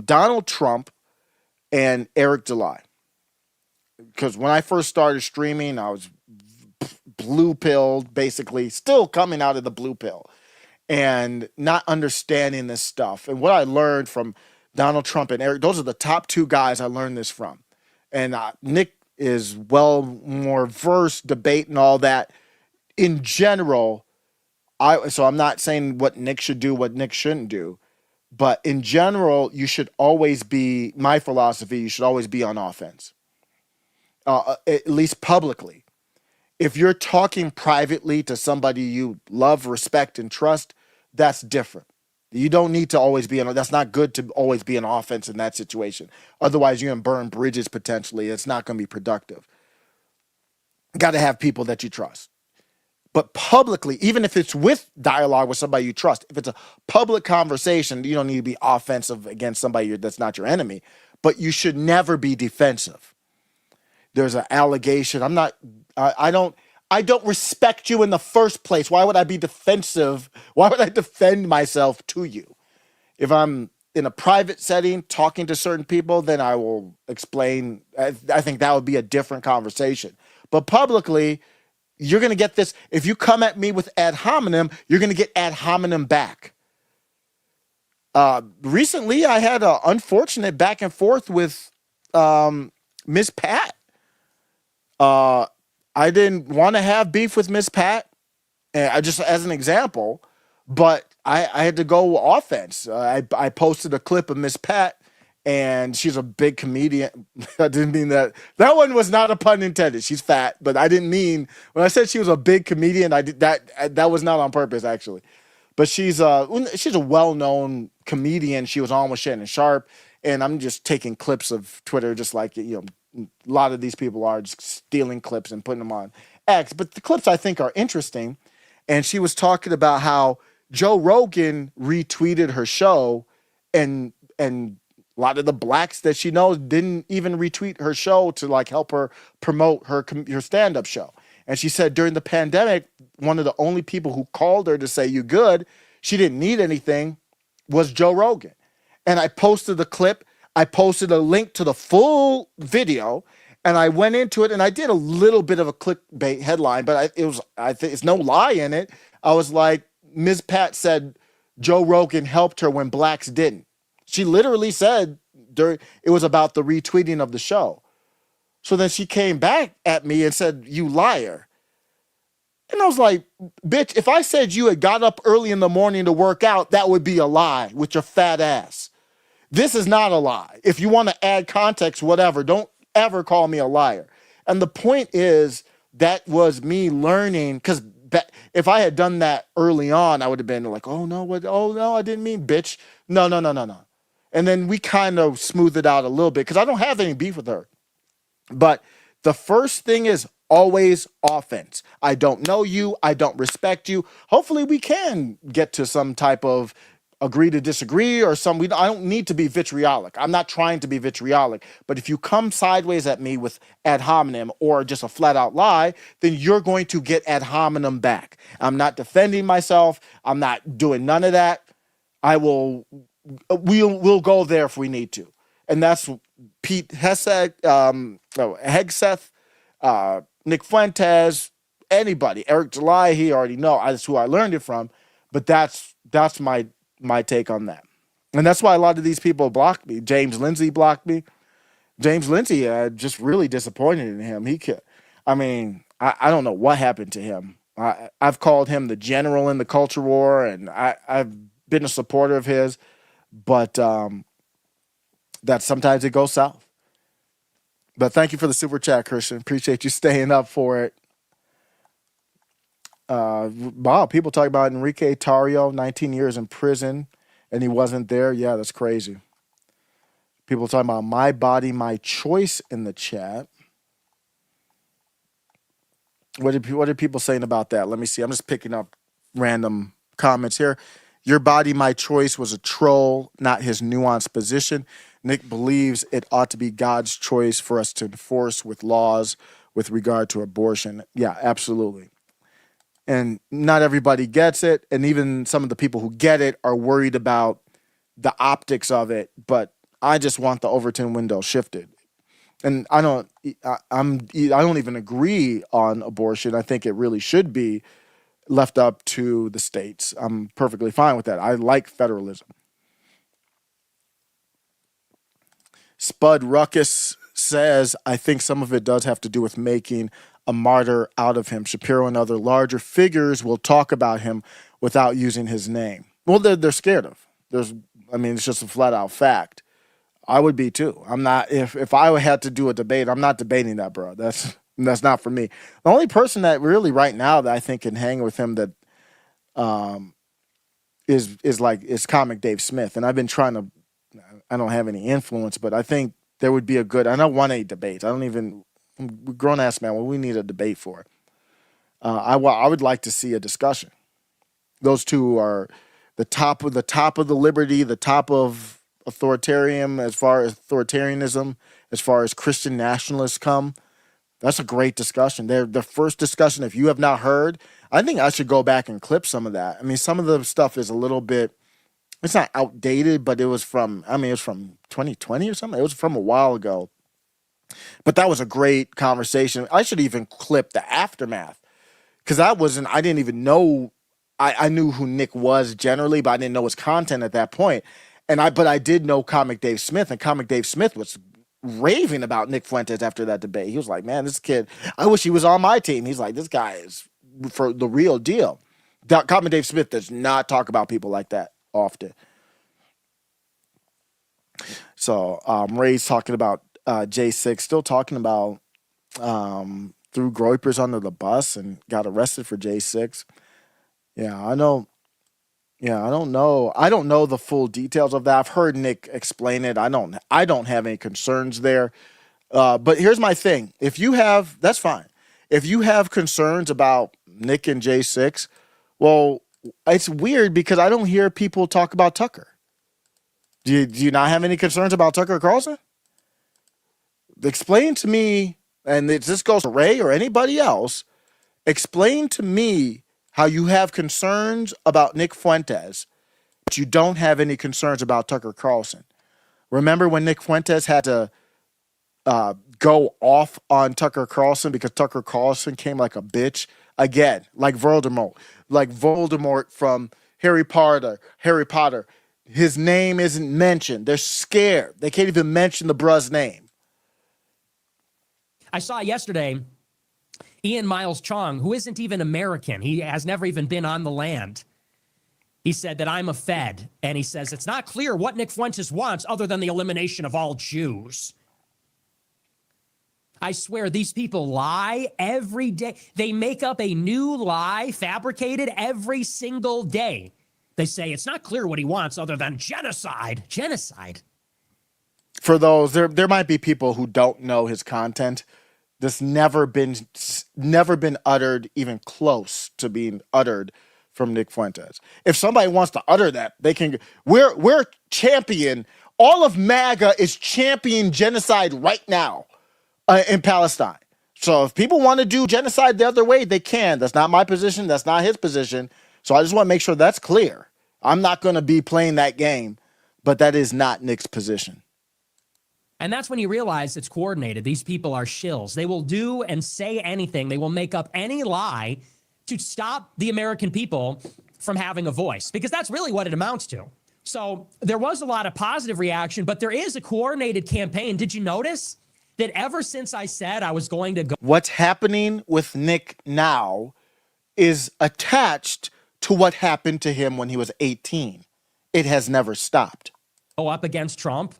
B: Donald Trump and Eric Delay. because when I first started streaming, I was blue pilled, basically, still coming out of the blue pill and not understanding this stuff. And what I learned from Donald Trump and Eric, those are the top two guys I learned this from. And Nick is well more versed, debate and all that. In general, so I'm not saying what Nick should do, what Nick shouldn't do, but in general, you should always be, my philosophy, you should always be on offense, at least publicly. If you're talking privately to somebody you love, respect, and trust, that's different. You don't need to always be that's not good to always be an offense in that situation. Otherwise, you're going to burn bridges potentially. It's not going to be productive. Got to have people that you trust. But publicly, even if it's with dialogue with somebody you trust, if it's a public conversation, you don't need to be offensive against somebody that's not your enemy. But you should never be defensive. There's an allegation. I don't respect you in the first place. Why would I be defensive? Why would I defend myself to you? If I'm in a private setting talking to certain people, then I will explain. I think that would be a different conversation. But publicly, you're going to get this. If you come at me with ad hominem, you're going to get ad hominem back. Recently, I had an unfortunate back and forth with Miss Pat. I didn't want to have beef with Miss Pat, I just as an example, but I had to go offense. I posted a clip of Miss Pat, and she's a big comedian. I didn't mean that. That one was not a pun intended. She's fat, but I didn't mean when I said she was a big comedian. I did that. That was not on purpose, actually. But she's a well-known comedian. She was on with Shannon Sharp, and I'm just taking clips of Twitter, just like a lot of these people are, just stealing clips and putting them on X. But the clips I think are interesting. And she was talking about how Joe Rogan retweeted her show, and a lot of the blacks that she knows didn't even retweet her show to like help her promote her stand-up show. And she said during the pandemic, one of the only people who called her to say you good, she didn't need anything, was Joe Rogan. And I posted the clip. I posted a link to the full video, and I went into it, and I did a little bit of a clickbait headline, but I think it's no lie in it. I was like, Ms. Pat said Joe Rogan helped her when blacks didn't. She literally said it was about the retweeting of the show. So then she came back at me and said, you liar. And I was like, bitch, if I said you had got up early in the morning to work out, that would be a lie with your fat ass. This is not a lie. If you want to add context, whatever, don't ever call me a liar. And the point is, that was me learning, because if I had done that early on, I would have been like, oh no, I didn't mean bitch. No. And then we kind of smoothed it out a little bit, because I don't have any beef with her. But the first thing is always offense. I don't know you. I don't respect you. Hopefully we can get to some type of agree to disagree or I don't need to be vitriolic. I'm not trying to be vitriolic. But if you come sideways at me with ad hominem or just a flat out lie, then you're going to get ad hominem back. I'm not defending myself. I'm not doing none of that. We'll go there if we need to. And that's Pete Hegseth, Nick Fuentes, anybody, Eric July, he already know. That's who I learned it from. But that's my take on that. And that's why a lot of these people blocked me. James Lindsay blocked me. James Lindsay, just really disappointed in him. I don't know what happened to him. I've called him the general in the culture war, and I've been a supporter of his, but that sometimes it goes south. But thank you for the super chat, Christian. Appreciate you staying up for it. Wow, people talk about Enrique Tarrio, 19 years in prison, and he wasn't there. Yeah, that's crazy. People talking about my body, my choice in the chat. What are people saying about that? Let me see. I'm just picking up random comments here. Your body, my choice was a troll, not his nuanced position. Nick believes it ought to be God's choice for us to enforce with laws with regard to abortion. Yeah, absolutely. And not everybody gets it. And even some of the people who get it are worried about the optics of it. But I just want the Overton window shifted. and I don't even agree on abortion. I think it really should be left up to the states. I'm perfectly fine with that. I like federalism. Spud Ruckus says, I think some of it does have to do with making a martyr out of him. Shapiro and other larger figures will talk about him without using his name. Well, they're scared of. It's just a flat out fact. I would be too. I'm not. If I had to do a debate, I'm not debating that, bro. That's not for me. The only person that really right now that I think can hang with him that is comic Dave Smith, and I've been trying to. I don't have any influence, but I think there would be a good. I don't want a debate. I'm grown ass man. What we need a debate for? I would like to see a discussion. Those two are the top of the liberty, the top of authoritarianism, as far as Christian nationalists come. That's a great discussion. They're the first discussion. If you have not heard, I think I should go back and clip some of that. I mean, some of the stuff is a little bit, it's not outdated, but it was from 2020 or something. It was from a while ago. But that was a great conversation. I should even clip the aftermath, because I didn't even know, I knew who Nick was generally, but I didn't know his content at that point. But I did know Comic Dave Smith, and Comic Dave Smith was raving about Nick Fuentes after that debate. He was like, man, this kid, I wish he was on my team. He's like, this guy is for the real deal. Comic Dave Smith does not talk about people like that often. So Ray's talking about J6, still talking about threw Groypers under the bus and got arrested for J6. Yeah, I know. Yeah, I don't know. I don't know the full details of that. I've heard Nick explain it. I don't have any concerns there. But here's my thing. That's fine. If you have concerns about Nick and J6, well, it's weird because I don't hear people talk about Tucker. Do you not have any concerns about Tucker Carlson? Explain to me, and this goes to Ray or anybody else, explain to me how you have concerns about Nick Fuentes, but you don't have any concerns about Tucker Carlson. Remember when Nick Fuentes had to go off on Tucker Carlson because Tucker Carlson came like a bitch? Again, like Voldemort from Harry Potter. His name isn't mentioned. They're scared. They can't even mention the bruh's name.
E: I saw yesterday Ian Miles Chong, who isn't even American. He has never even been on the land. He said that I'm a Fed. And he says it's not clear what Nick Fuentes wants other than the elimination of all Jews. I swear these people lie every day. They make up a new lie, fabricated every single day. They say it's not clear what he wants other than genocide. Genocide.
B: For those, there might be people who don't know his content. This never been uttered, even close to being uttered from Nick Fuentes. If somebody wants to utter that, they can. We're champion. All of MAGA is champion genocide right now in Palestine. So if people want to do genocide the other way, they can. That's not my position. That's not his position. So I just want to make sure that's clear. I'm not going to be playing that game, but that is not Nick's position.
E: And that's when you realize it's coordinated. These people are shills. They will do and say anything. They will make up any lie to stop the American people from having a voice, because that's really what it amounts to. So there was a lot of positive reaction, but there is a coordinated campaign. Did you notice that ever since I said I was going to go?
B: What's happening with Nick now is attached to what happened to him when he was 18. It has never stopped.
E: Up against Trump.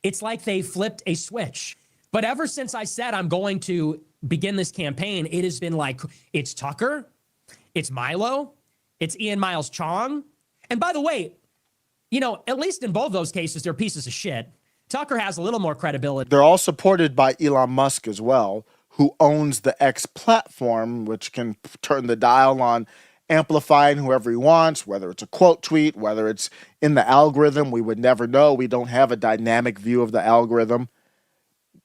E: It's like they flipped a switch. But ever since I said I'm going to begin this campaign, it has been like, it's Tucker, it's Milo, it's Ian Miles Chong. And by the way, at least in both those cases, they're pieces of shit. Tucker has a little more credibility.
B: They're all supported by Elon Musk as well, who owns the X platform, which can turn the dial on amplifying whoever he wants, whether it's a quote tweet, whether it's in the algorithm. We would never know. We don't have a dynamic view of the algorithm,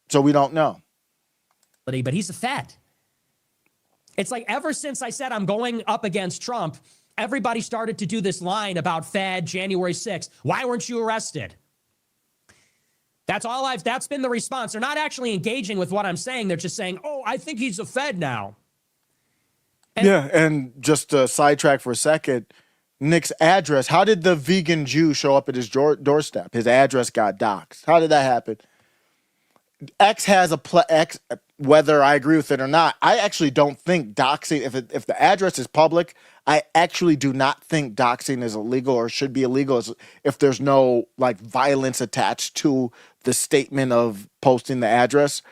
B: so we don't know.
E: But he's a Fed. It's like ever since I said I'm going up against Trump, everybody started to do this line about Fed, January 6th. Why weren't you arrested? That's been the response. They're not actually engaging with what I'm saying. They're just saying, oh, I think he's a Fed now.
B: And just to sidetrack for a second, Nick's address, how did the vegan Jew show up at his doorstep? His address got doxxed. How did that happen? X has X, whether I agree with it or not, I actually don't think doxing, if the address is public, I actually do not think doxing is illegal or should be illegal if there's no like violence attached to the statement of posting the address.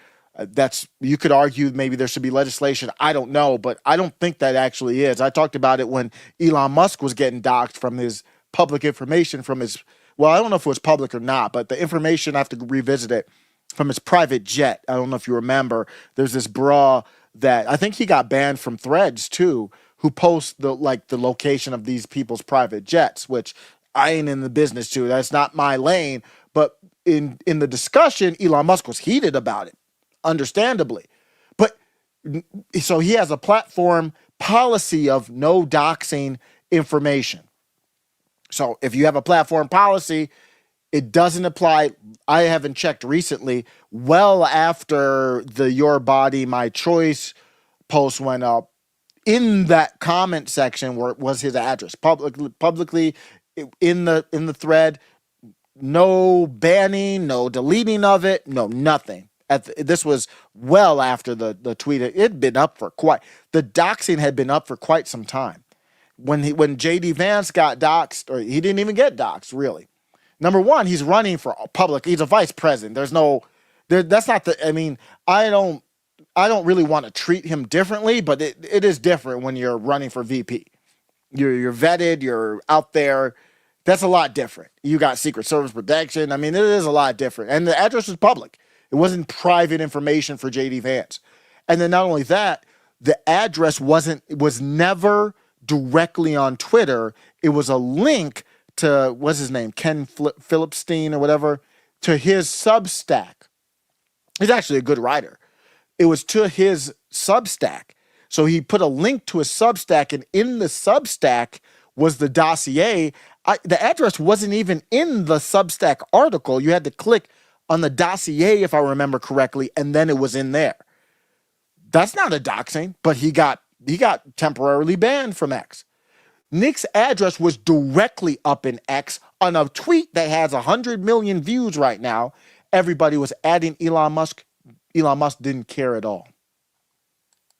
B: You could argue maybe there should be legislation. I don't know, but I don't think that actually is. I talked about it when Elon Musk was getting doxxed from his public information I don't know if it was public or not, but the information, I have to revisit it, from his private jet. I don't know if you remember. There's this bra that I think he got banned from Threads too, who posts the location of these people's private jets, which I ain't in the business to. That's not my lane. But in the discussion, Elon Musk was heated about it, understandably. But so he has a platform policy of no doxing information. So if you have a platform policy, it doesn't apply. I haven't checked recently. Well after the Your Body, My Choice post went up, in that comment section where it was his address publicly in the thread, no banning, no deleting of it, no nothing. This was well after the tweet. It had been up for the doxing had been up for quite some time. When JD Vance got doxed, or he didn't even get doxed really. Number one, he's running for public. He's a vice president. That's not I don't really want to treat him differently, but it is different when you're running for VP. You're vetted. You're out there. That's a lot different. You got Secret Service protection. It is a lot different. And the address was public. It wasn't private information for JD Vance. And then not only that, the address was never directly on Twitter. It was a link to, what's his name, Ken Phillipstein or whatever, to his Substack. He's actually a good writer. It was to his Substack. So he put a link to his Substack, and in the Substack was the dossier. The address wasn't even in the Substack article. You had to click on the dossier, if I remember correctly, and then it was in there. That's not a doxing, but he got temporarily banned from X. Nick's address was directly up in X on a tweet that has 100 million views right now. Everybody was adding Elon Musk. Elon Musk didn't care at all.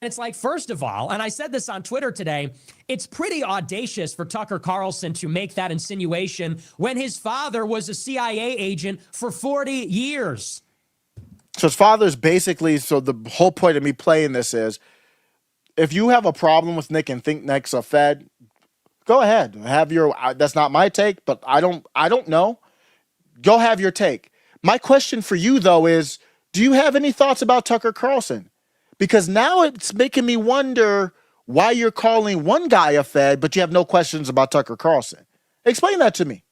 E: It's like, first of all, and I said this on Twitter today, it's pretty audacious for Tucker Carlson to make that insinuation when his father was a CIA agent for 40 years.
B: So his father's basically, so the whole point of me playing this is, if you have a problem with Nick and think Nick's a Fed, go ahead. That's not my take, but I don't know. Go have your take. My question for you, though, is, do you have any thoughts about Tucker Carlson? Because now it's making me wonder why you're calling one guy a Fed, but you have no questions about Tucker Carlson. Explain that to me.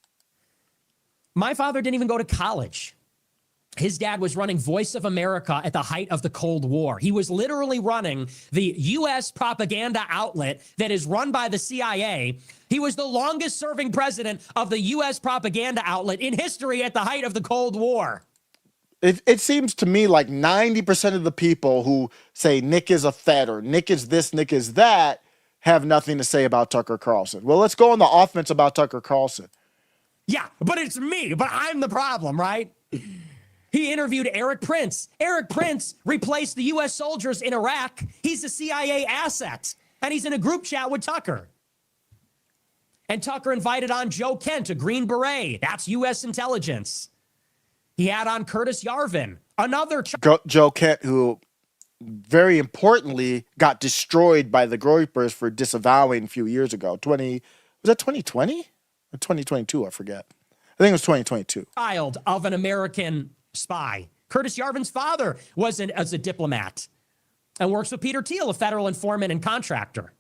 E: My father didn't even go to college. His dad was running Voice of America at the height of the Cold War. He was literally running the U.S. propaganda outlet that is run by the CIA. He was the longest serving president of the U.S. propaganda outlet in history at the height of the Cold War.
B: It seems to me like 90% of the people who say Nick is a Fed or Nick is this, Nick is that, have nothing to say about Tucker Carlson. Well, let's go on the offense about Tucker Carlson.
E: Yeah, but it's me. But I'm the problem, right? He interviewed Eric Prince. Eric Prince replaced the U.S. soldiers in Iraq. He's a CIA asset, and he's in a group chat with Tucker. And Tucker invited on Joe Kent, a Green Beret. That's U.S. intelligence. He had on Curtis Yarvin, another...
B: Joe Kent, who very importantly got destroyed by the Groypers for disavowing a few years ago. Was that 2020 or 2022? I forget. I think it was 2022.
E: Child of an American spy. Curtis Yarvin's father was as a diplomat and works with Peter Thiel, a federal informant and contractor.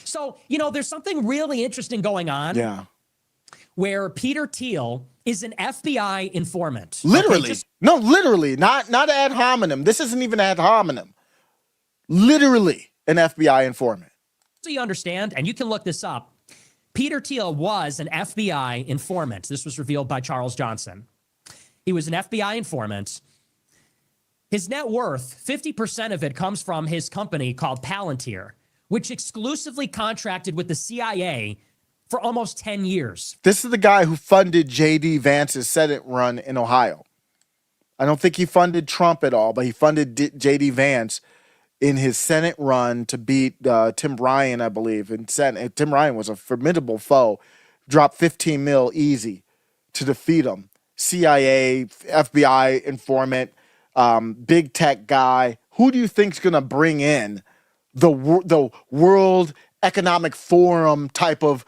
E: So, there's something really interesting going on.
B: Yeah.
E: Where Peter Thiel is an FBI informant.
B: Literally. Literally. Not ad hominem. This isn't even ad hominem. Literally an FBI informant.
E: So you understand, and you can look this up, Peter Thiel was an FBI informant. This was revealed by Charles Johnson. He was an FBI informant. His net worth, 50% of it comes from his company called Palantir, which exclusively contracted with the CIA for almost 10 years.
B: This is the guy who funded J.D. Vance's Senate run in Ohio. I don't think he funded Trump at all, but he funded J.D. Vance in his Senate run to beat Tim Ryan, I believe. In Senate, Tim Ryan was a formidable foe. Dropped 15 mil easy to defeat him. CIA, FBI informant, big tech guy. Who do you think's going to bring in the World Economic Forum type of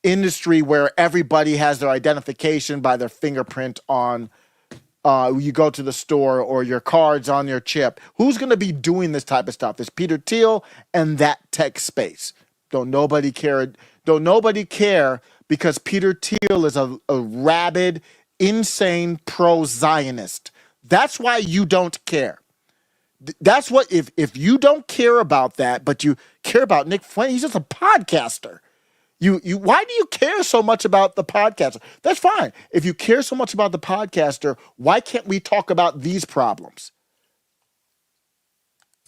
B: industry where everybody has their identification by their fingerprint on you go to the store or your cards on your chip? Who's going to be doing this type of stuff? It's Peter Thiel and that tech space. Don't nobody care because Peter Thiel is a rabid, insane pro-Zionist. That's why you don't care. That's what, if you don't care about that, but you care about Nick Fuentes, he's just a podcaster. Why do you care so much about the podcaster? That's fine. If you care so much about the podcaster, why can't we talk about these problems?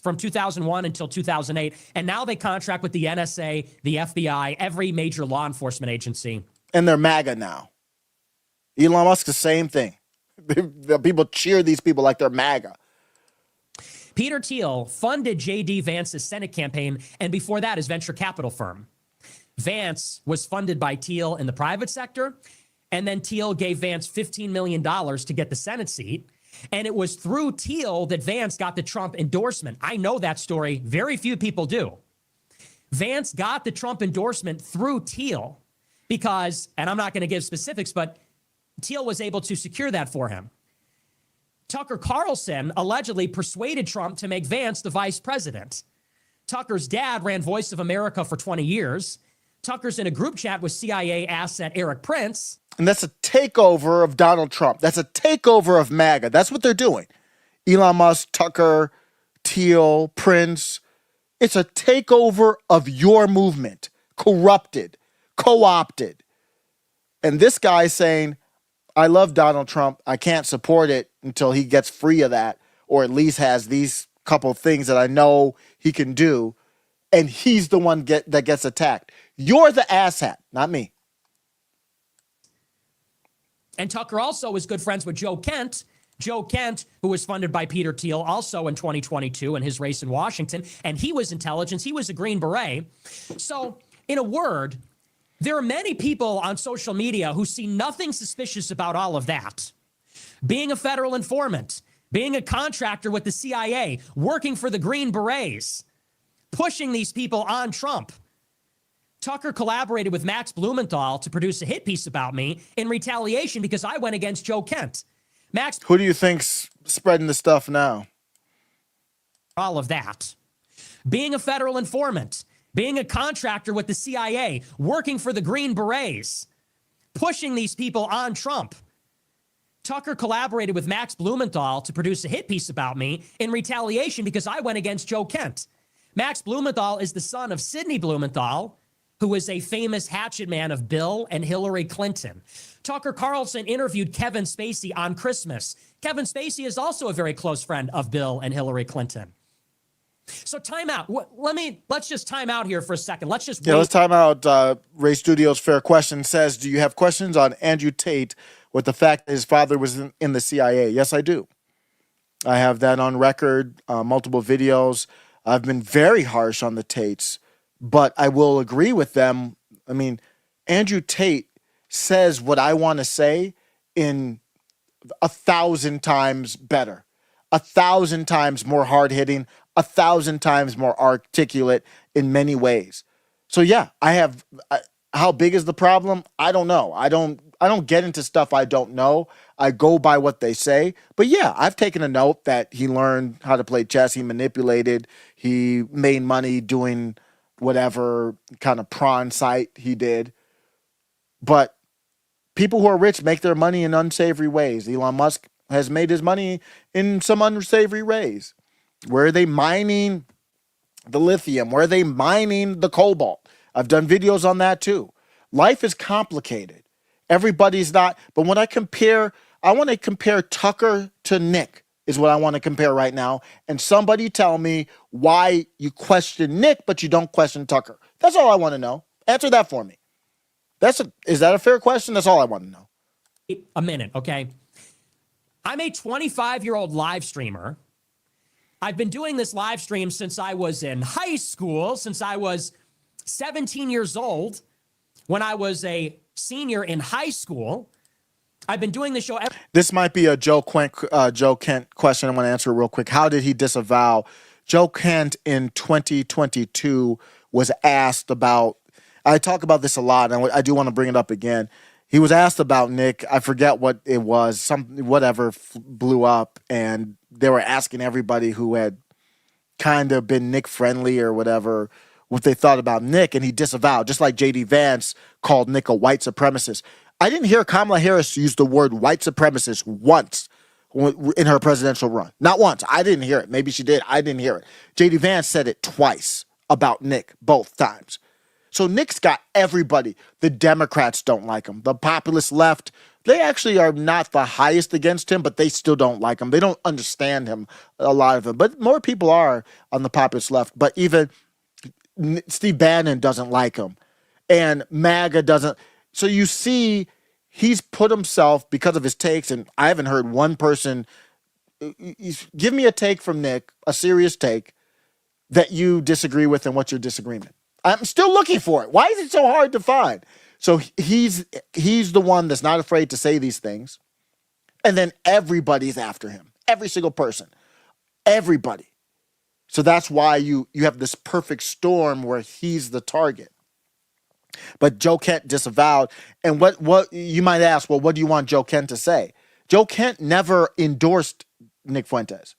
E: From 2001 until 2008. And now they contract with the NSA, the FBI, every major law enforcement agency.
B: And they're MAGA now. Elon Musk, the same thing. The people cheer these people like they're MAGA.
E: Peter Thiel funded J.D. Vance's Senate campaign, and before that, his venture capital firm. Vance was funded by Thiel in the private sector, and then Thiel gave Vance $15 million to get the Senate seat. And it was through Thiel that Vance got the Trump endorsement. I know that story. Very few people do. Vance got the Trump endorsement through Thiel because, and I'm not going to give specifics, but Thiel was able to secure that for him. Tucker Carlson allegedly persuaded Trump to make Vance the vice president. Tucker's dad ran Voice of America for 20 years. Tucker's in a group chat with CIA asset Eric Prince.
B: And that's a takeover of Donald Trump. That's a takeover of MAGA. That's what they're doing. Elon Musk, Tucker, Thiel, Prince. It's a takeover of your movement. Corrupted, co-opted. And this guy's saying, I love Donald Trump. I can't support it until he gets free of that, or at least has these couple things that I know he can do. And he's the one that gets attacked. You're the asshat, not me.
E: And Tucker also was good friends with Joe Kent. Joe Kent, who was funded by Peter Thiel also in 2022 in his race in Washington. And he was intelligence. He was a Green Beret. So, in a word, there are many people on social media who see nothing suspicious about all of that. Being a federal informant, being a contractor with the CIA, working for the Green Berets, pushing these people on Trump. Tucker collaborated with Max Blumenthal to produce a hit piece about me in retaliation because I went against Joe Kent. Max,
B: who do you think's spreading the stuff now?
E: All of that. Being a federal informant, being a contractor with the CIA, working for the Green Berets, pushing these people on Trump. Tucker collaborated with Max Blumenthal to produce a hit piece about me in retaliation because I went against Joe Kent. Max Blumenthal is the son of Sidney Blumenthal, who was a famous hatchet man of Bill and Hillary Clinton. Tucker Carlson interviewed Kevin Spacey on Christmas. Kevin Spacey is also a very close friend of Bill and Hillary Clinton. So time out. Let's just time out here for a second. Let's just wait.
B: Yeah, let's time out. Ray Studios Fair Question says, do you have questions on Andrew Tate with the fact that his father was in the CIA? Yes, I do. I have that on record, multiple videos. I've been very harsh on the Tates, but I will agree with them. I mean, Andrew Tate says what I want to say in 1,000 times better, 1,000 times more hard-hitting, 1,000 times more articulate in many ways. So yeah, how big is the problem? I don't know. I don't get into stuff I don't know. I go by what they say. But yeah, I've taken a note that he learned how to play chess. He manipulated. He made money doing whatever kind of prawn site he did. But people who are rich make their money in unsavory ways. Elon Musk has made his money in some unsavory ways. Where are they mining the lithium? Where are they mining the cobalt? I've done videos on that too. Life is complicated. Everybody's not. But when I compare I want to compare Tucker to Nick is what I want to compare right now. And somebody tell me why you question Nick, but you don't question Tucker. That's all I want to know. Answer that for me. Is that a fair question? That's all I want to know.
E: A minute, okay? I'm a 25-year-old live streamer. I've been doing this live stream since I was in high school, since I was 17 years old, when I was a senior in high school. I've been doing the show.
B: This might be a Joe Kent question. I want to answer it real quick. How did he disavow? Joe Kent in 2022 was asked about, I talk about this a lot, and I do want to bring it up again. He was asked about Nick. I forget what it was. Whatever blew up, and they were asking everybody who had kind of been Nick friendly or whatever what they thought about Nick, and he disavowed, just like J.D. Vance called Nick a white supremacist. I didn't hear Kamala Harris use the word white supremacist once in her presidential run. Not once. I didn't hear it. Maybe she did. I didn't hear it. J.D. Vance said it twice about Nick, both times. So Nick's got everybody. The Democrats don't like him. The populist left, they actually are not the highest against him, but they still don't like him. They don't understand him, a lot of them. But more people are on the populist left. But even Steve Bannon doesn't like him. And MAGA doesn't. So you see, he's put himself, because of his takes, and I haven't heard one person, give me a take from Nick, a serious take, that you disagree with and what's your disagreement. I'm still looking for it. Why is it so hard to find? So he's the one that's not afraid to say these things. And then everybody's after him. Every single person. Everybody. So that's why you have this perfect storm where he's the target. But Joe Kent disavowed. And what you might ask, well, what do you want Joe Kent to say? Joe Kent never endorsed Nick Fuentes.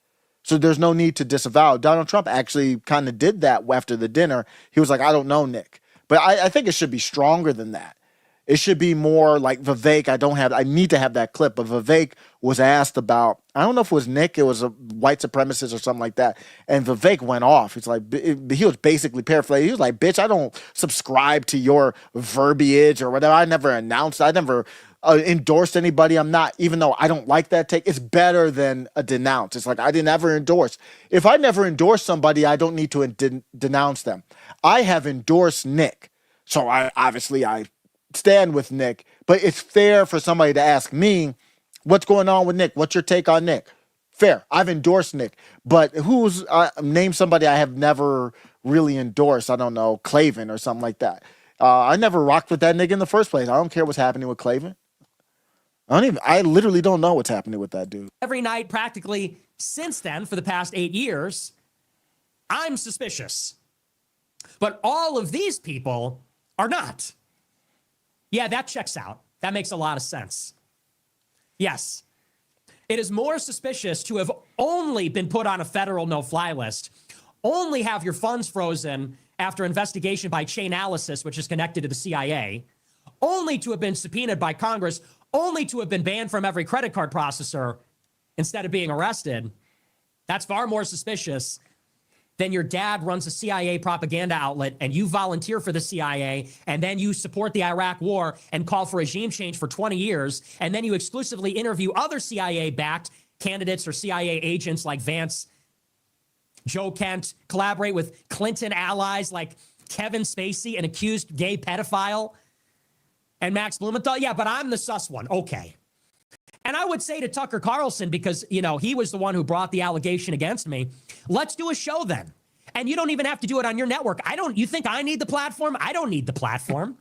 B: So there's no need to disavow. Donald Trump actually kind of did that after the dinner. He was like, I don't know, Nick. But I think it should be stronger than that. It should be more like Vivek. I need to have that clip. But Vivek was asked about, I don't know if it was Nick, it was a white supremacist or something like that. And Vivek went off. He's like, he was basically paraphrasing. He was like, bitch, I don't subscribe to your verbiage or whatever. I never announced, I never endorsed anybody. I'm not, even though I don't like that take, it's better than a denounce. It's like, I didn't ever endorse. If I never endorse somebody, I don't need to denounce them. I have endorsed Nick. So I stand with Nick, but it's fair for somebody to ask me, what's going on with Nick? What's your take on Nick? Fair. I've endorsed Nick, but name somebody I have never really endorsed. I don't know, Clavin or something like that. I never rocked with that nigga in the first place. I don't care what's happening with Clavin. I literally don't know what's happening with that dude.
E: Every night practically since then for the past 8 years, I'm suspicious. But all of these people are not. Yeah, that checks out. That makes a lot of sense. Yes. It is more suspicious to have only been put on a federal no-fly list, only have your funds frozen after investigation by Chainalysis, which is connected to the CIA, only to have been subpoenaed by Congress, only to have been banned from every credit card processor instead of being arrested. That's far more suspicious than your dad runs a CIA propaganda outlet and you volunteer for the CIA and then you support the Iraq war and call for regime change for 20 years and then you exclusively interview other CIA-backed candidates or CIA agents like Vance, Joe Kent, collaborate with Clinton allies like Kevin Spacey, an accused gay pedophile, and Max Blumenthal. Yeah, but I'm the sus one. Okay. And I would say to Tucker Carlson, because, he was the one who brought the allegation against me, let's do a show then. And you don't even have to do it on your network. You think I need the platform? I don't need the platform.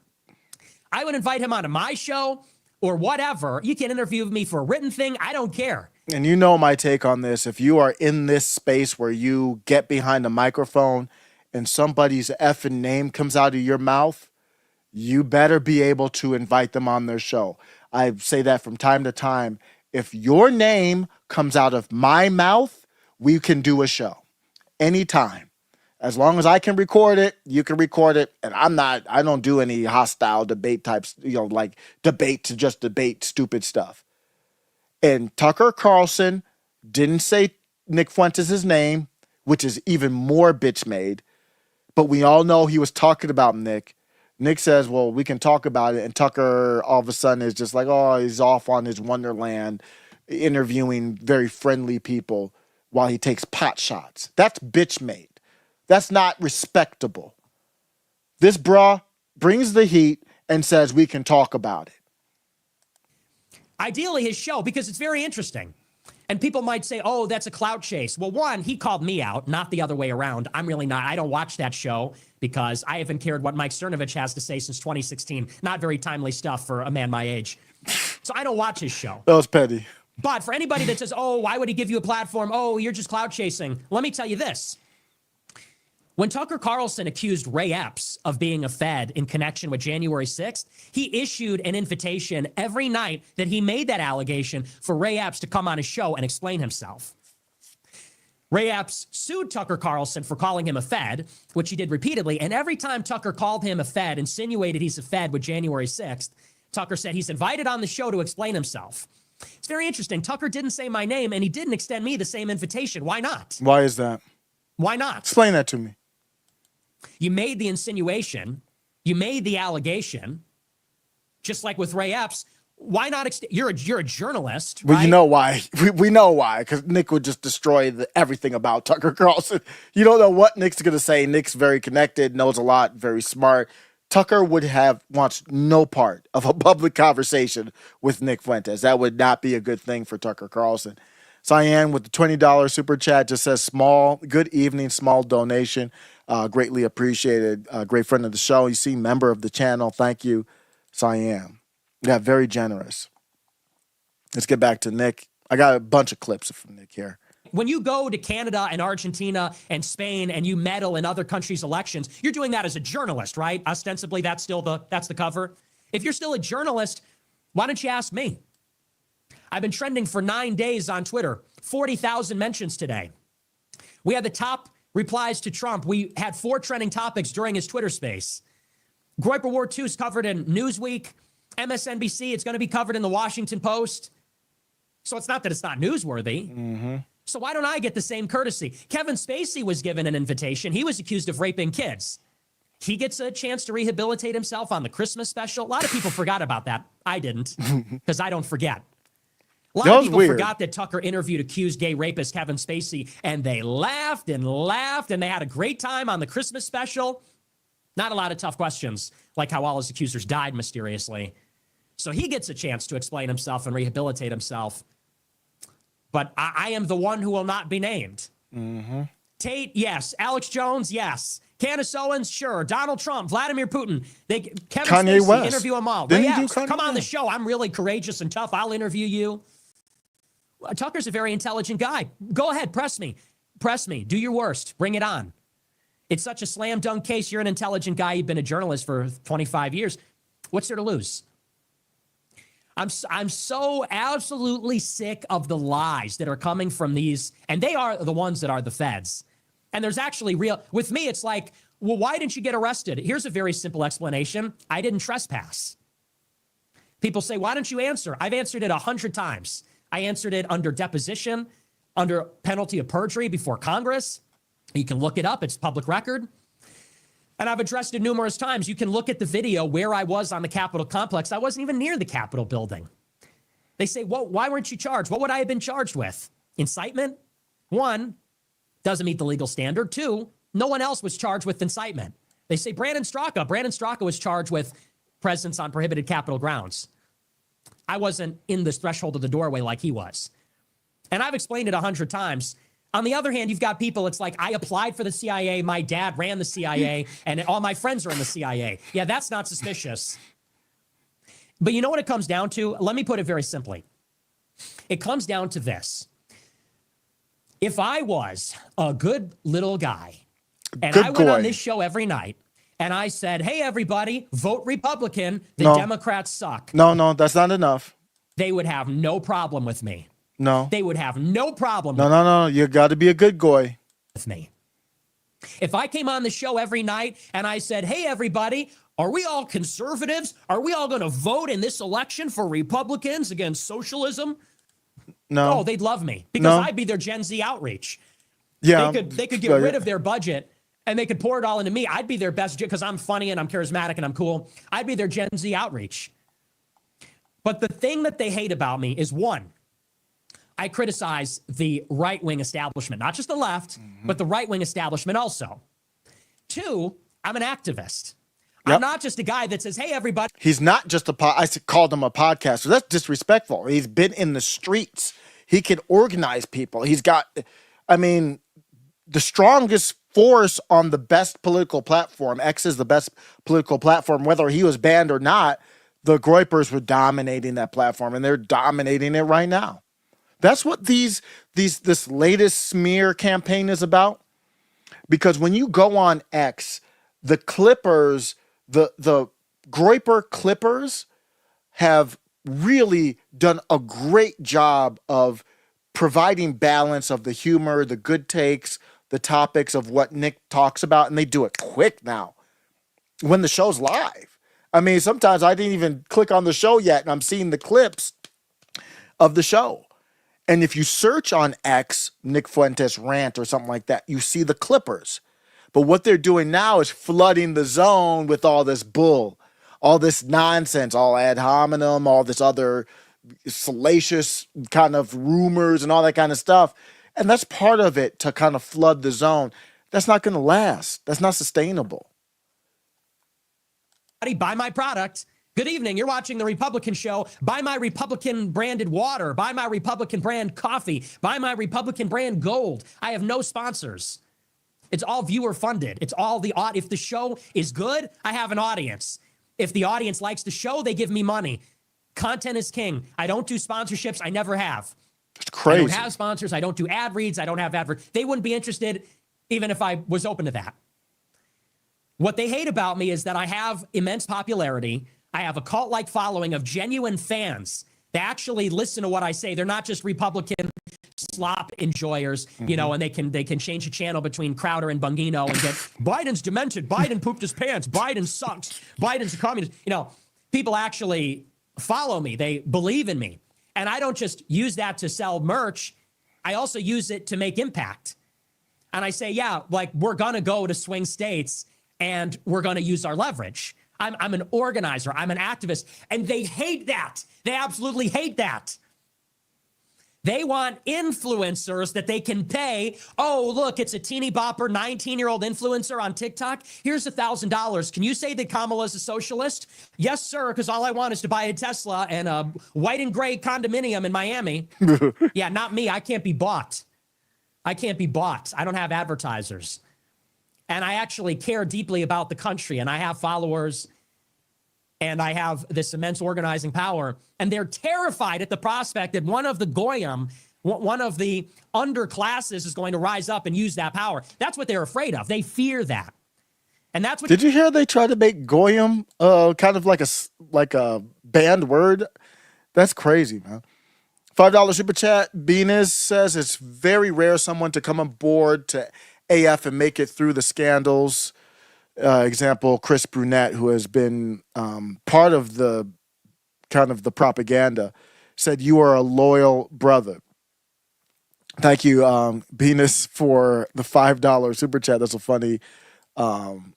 E: I would invite him onto my show or whatever. You can interview me for a written thing. I don't care.
B: And you know my take on this. If you are in this space where you get behind a microphone and somebody's effing name comes out of your mouth, you better be able to invite them on their show. I say that from time to time. If your name comes out of my mouth, we can do a show anytime. As long as I can record it, you can record it. And I don't do any hostile debate types, like debate to just debate stupid stuff. And Tucker Carlson didn't say Nick Fuentes' name, which is even more bitch made. But we all know he was talking about Nick. Nick says, well, we can talk about it. And Tucker all of a sudden is just like, oh, he's off on his wonderland interviewing very friendly people while he takes pot shots. That's bitch made. That's not respectable. This bra brings the heat and says we can talk about it.
E: Ideally, his show, because it's very interesting. And people might say, oh, that's a clout chase. Well, one, he called me out, not the other way around. I'm really not. I don't watch that show because I haven't cared what Mike Cernovich has to say since 2016. Not very timely stuff for a man my age. So I don't watch his show.
B: That was petty.
E: But for anybody that says, oh, why would he give you a platform? Oh, you're just clout chasing. Let me tell you this. When Tucker Carlson accused Ray Epps of being a Fed in connection with January 6th, he issued an invitation every night that he made that allegation for Ray Epps to come on his show and explain himself. Ray Epps sued Tucker Carlson for calling him a Fed, which he did repeatedly. And every time Tucker called him a Fed, insinuated he's a Fed with January 6th, Tucker said he's invited on the show to explain himself. It's very interesting. Tucker didn't say my name, and he didn't extend me the same invitation. Why not?
B: Why is that?
E: Why not?
B: Explain that to me.
E: You made the insinuation. You made the allegation. Just like with Ray Epps. Why not? You're a journalist,
B: Well,
E: right?
B: you know why. We know why, because Nick would just destroy everything about Tucker Carlson. You don't know what Nick's going to say. Nick's very connected, knows a lot, very smart. Tucker would wants no part of a public conversation with Nick Fuentes. That would not be a good thing for Tucker Carlson. Cyan with the $20 super chat just says, good evening, small donation. Greatly appreciated. Great friend of the show. You see, member of the channel. Thank you, Cyan. Yeah, very generous. Let's get back to Nick. I got a bunch of clips from Nick here.
E: When you go to Canada and Argentina and Spain and you meddle in other countries' elections, you're doing that as a journalist, right? Ostensibly, that's the cover. If you're still a journalist, why don't you ask me? I've been trending for 9 days on Twitter, 40,000 mentions today. We had the top replies to Trump. We had 4 trending topics during his Twitter space. Groyper War II is covered in Newsweek, MSNBC. It's going to be covered in the Washington Post. So it's not that it's not newsworthy. Mm-hmm. So why don't I get the same courtesy? Kevin Spacey was given an invitation. He was accused of raping kids. He gets a chance to rehabilitate himself on the Christmas special. A lot of people forgot about that. I didn't, because I don't forget. A lot of people forgot that Tucker interviewed accused gay rapist Kevin Spacey, and they laughed and laughed, and they had a great time on the Christmas special. Not a lot of tough questions, like how all his accusers died mysteriously. So he gets a chance to explain himself and rehabilitate himself. But I am the one who will not be named. Mm-hmm. Tate, yes. Alex Jones, yes. Candace Owens, sure. Donald Trump, Vladimir Putin. Kevin
B: Kanye
E: Spacey,
B: West.
E: interview them all.
B: Didn't
E: Ray
B: he do
E: Epps,
B: Kanye
E: come on the
B: West?
E: show. I'm really courageous and tough. I'll interview you. Tucker's a very intelligent guy. Go ahead, press me. Press me. Do your worst. Bring it on. It's such a slam dunk case. You're an intelligent guy. You've been a journalist for 25 years. What's there to lose? I'm so absolutely sick of the lies that are coming from these, and they are the ones that are the feds. And there's actually with me, it's like, well, why didn't you get arrested? Here's a very simple explanation. I didn't trespass. People say, why don't you answer? I've answered it 100 times. I answered it under deposition, under penalty of perjury before Congress. You can look it up. It's public record. And I've addressed it numerous times. You can look at the video where I was on the Capitol complex. I wasn't even near the Capitol building. They say, well, why weren't you charged? What would I have been charged with? Incitement? 1, doesn't meet the legal standard. 2, no one else was charged with incitement. They say Brandon Straka was charged with presence on prohibited Capitol grounds. I wasn't in this threshold of the doorway like he was. And I've explained it 100 times. On the other hand, you've got people, it's like, I applied for the CIA, my dad ran the CIA, and all my friends are in the CIA. Yeah, that's not suspicious. But you know what it comes down to? Let me put it very simply. It comes down to this. If I was a good little guy, and I went on this show every night, and I said, hey, everybody, vote Republican, the Democrats suck.
B: No, that's not enough.
E: They would have no problem with me.
B: No.
E: They would have no problem
B: No. You got to be a good boy
E: with me. If I came on the show every night and I said, hey, everybody, are we all conservatives? Are we all going to vote in this election for Republicans against socialism?
B: No.
E: Oh, they'd love me because I'd be their Gen Z outreach.
B: Yeah.
E: They could get rid of their budget and they could pour it all into me. I'd be their best, because I'm funny and I'm charismatic and I'm cool. I'd be their Gen Z outreach. But the thing that they hate about me is, one, I criticize the right-wing establishment, not just the left, but the right-wing establishment also. Two, I'm an activist.
B: Yep.
E: I'm not just a guy that says, hey, everybody.
B: He's not just I called him a podcaster. That's disrespectful. He's been in the streets. He can organize people. He's got, I mean, the strongest force on the best political platform. X is the best political platform. Whether he was banned or not, the Groypers were dominating that platform, and they're dominating it right now. That's what this latest smear campaign is about. Because when you go on X, the Clippers, the Groyper Clippers have really done a great job of providing balance of the humor, the good takes, the topics of what Nick talks about, and they do it quick now when the show's live. I mean, sometimes I didn't even click on the show yet, and I'm seeing the clips of the show. And if you search on X, Nick Fuentes rant or something like that, you see the Clippers. But what they're doing now is flooding the zone with all this bull, all this nonsense, all ad hominem, all this other salacious kind of rumors and all that kind of stuff. And that's part of it, to kind of flood the zone. That's not going to last. That's not sustainable.
E: Buy my product. Good evening. You're watching The Republican Show. Buy my Republican branded water. Buy my Republican brand coffee. Buy my Republican brand gold. I have no sponsors. It's all viewer funded. It's all if the show is good, I have an audience. If the audience likes the show, they give me money. Content is king. I don't do sponsorships. I never have.
B: It's crazy.
E: I don't have sponsors. I don't do ad reads. I don't have they wouldn't be interested even if I was open to that. What they hate about me is that I have immense popularity. I have a cult-like following of genuine fans. They actually listen to what I say. They're not just Republican slop enjoyers, you know, and they can change the channel between Crowder and Bungino and get Biden's demented, Biden pooped his pants, Biden sucks, Biden's a communist. You know, people actually follow me. They believe in me. And I don't just use that to sell merch. I also use it to make impact. And I say, yeah, like, we're going to go to swing states and we're going to use our leverage. I'm an organizer. I'm an activist. And they hate that. They absolutely hate that. They want influencers that they can pay. Oh, look, it's a teeny bopper, 19-year-old influencer on TikTok. Here's $1,000. Can you say that Kamala's a socialist? Yes, sir, because all I want is to buy a Tesla and a white and gray condominium in Miami. Yeah, not me. I can't be bought. I can't be bought. I don't have advertisers. And I actually care deeply about the country, and I have followers, and I have this immense organizing power, and they're terrified at the prospect that one of the Goyim, one of the underclasses is going to rise up and use that power. That's what they're afraid of. They fear that. And that's what—
B: Did you hear they try to make Goyim kind of like a banned word? That's crazy, man. $5 super chat. Venus says it's very rare someone to come on board to AF and make it through the scandals. Example, Chris Brunette, who has been part of the kind of the propaganda, said you are a loyal brother. Thank you, Venus, for the $5 super chat. That's a funny kind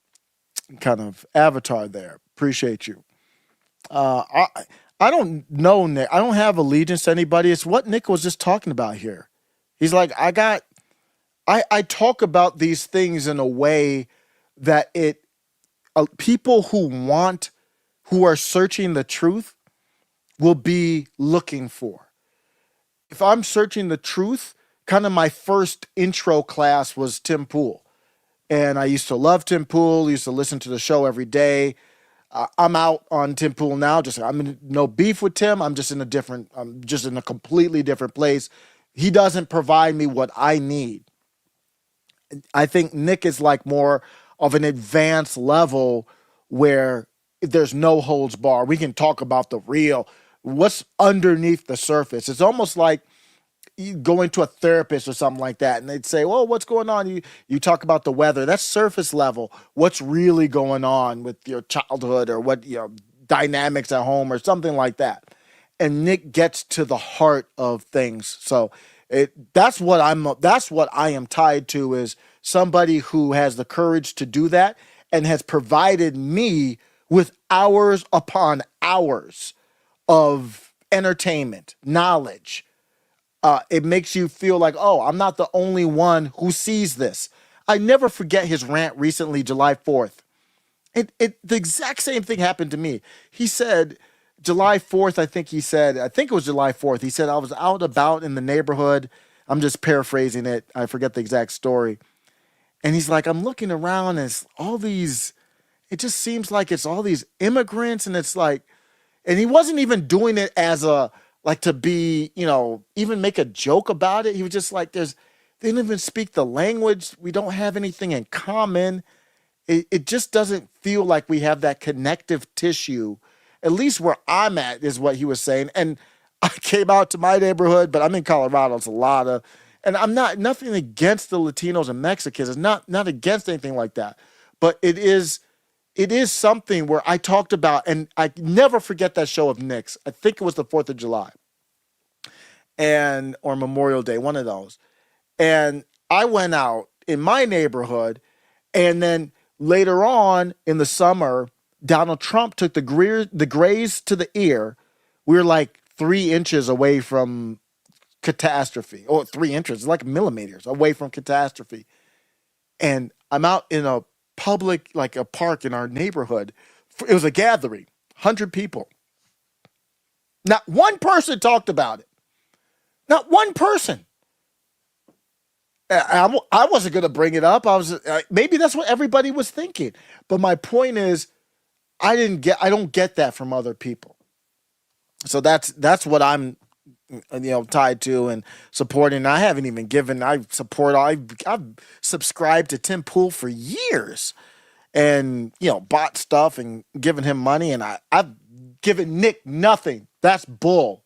B: of avatar there. Appreciate you. I don't know, Nick. I don't have allegiance to anybody. It's what Nick was just talking about here. He's like, I talk about these things in a way that people who are searching the truth will be looking for. If I'm searching the truth, kind of my first intro class was Tim Pool. And I used to love Tim Pool, used to listen to the show every day. I'm out on Tim Pool now. I'm in no beef with Tim. I'm just in a completely different place. He doesn't provide me what I need. I think Nick is like more of an advanced level where there's no holds bar. We can talk about the real, what's underneath the surface. It's almost like you go into a therapist or something like that, and they'd say, well, what's going on? You talk about the weather. That's surface level. What's really going on with your childhood or what, dynamics at home or something like that. And Nick gets to the heart of things. So that's what I am tied to, is somebody who has the courage to do that and has provided me with hours upon hours of entertainment, knowledge. It makes you feel like, oh, I'm not the only one who sees this. I never forget his rant recently, July 4th. The exact same thing happened to me. He said, July 4th, I think it was July 4th. He said, I was out about in the neighborhood. I'm just paraphrasing it. I forget the exact story. And he's like, I'm looking around and it's all these, it just seems like it's all these immigrants. And it's like, and he wasn't even doing it as a, like to be, even make a joke about it. He was just like, they don't even speak the language. We don't have anything in common. It just doesn't feel like we have that connective tissue, at least where I'm at, is what he was saying. And I came out to my neighborhood, but I'm in Colorado. It's a lot of, and I'm nothing against the Latinos and Mexicans. It's not against anything like that. But it is something where I talked about, and I never forget that show of Nick's. I think it was the 4th of July or Memorial Day, one of those. And I went out in my neighborhood, and then later on in the summer, Donald Trump took the grays to the ear. We were like 3 inches away from catastrophe, or 3 inches, like millimeters away from catastrophe. And I'm out in a public, like a park in our neighborhood. It was a gathering, 100 people. Not one person talked about it. Not one person. I wasn't going to bring it up. Maybe that's what everybody was thinking. But my point is, I don't get that from other people. So that's what I'm, tied to and supporting. I haven't even given. I've subscribed to Tim Pool for years, and bought stuff and given him money, and I've given Nick nothing. That's bull.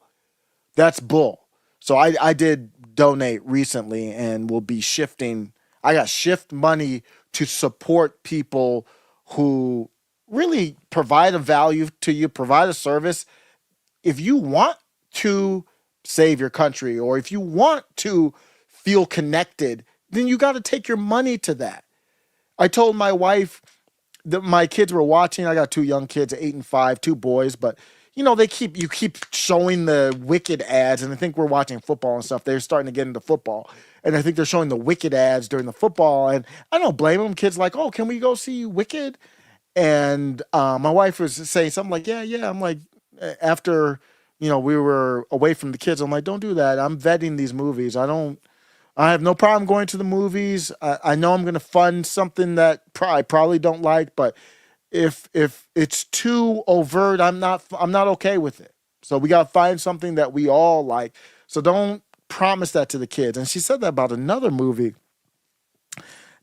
B: That's bull. So I did donate recently and will be shifting. I got shift money to support people who really provide a value to you, provide a service. If you want to save your country, or if you want to feel connected, then you got to take your money to that. I told my wife that my kids were watching. I got 2 young kids, 8 and 5, 2 boys, but you keep showing the Wicked ads, and I think we're watching football and stuff. They're starting to get into football, and I think they're showing the Wicked ads during the football, and I don't blame them. Kids like, oh, can we go see Wicked? And my wife was saying something like, yeah. I'm like, after we were away from the kids, I'm like, don't do that. I'm vetting these movies. I have no problem going to the movies. I know I'm going to fund something that I probably don't like, but if it's too overt, I'm not okay with it. So we got to find something that we all like. So don't promise that to the kids. And she said that about another movie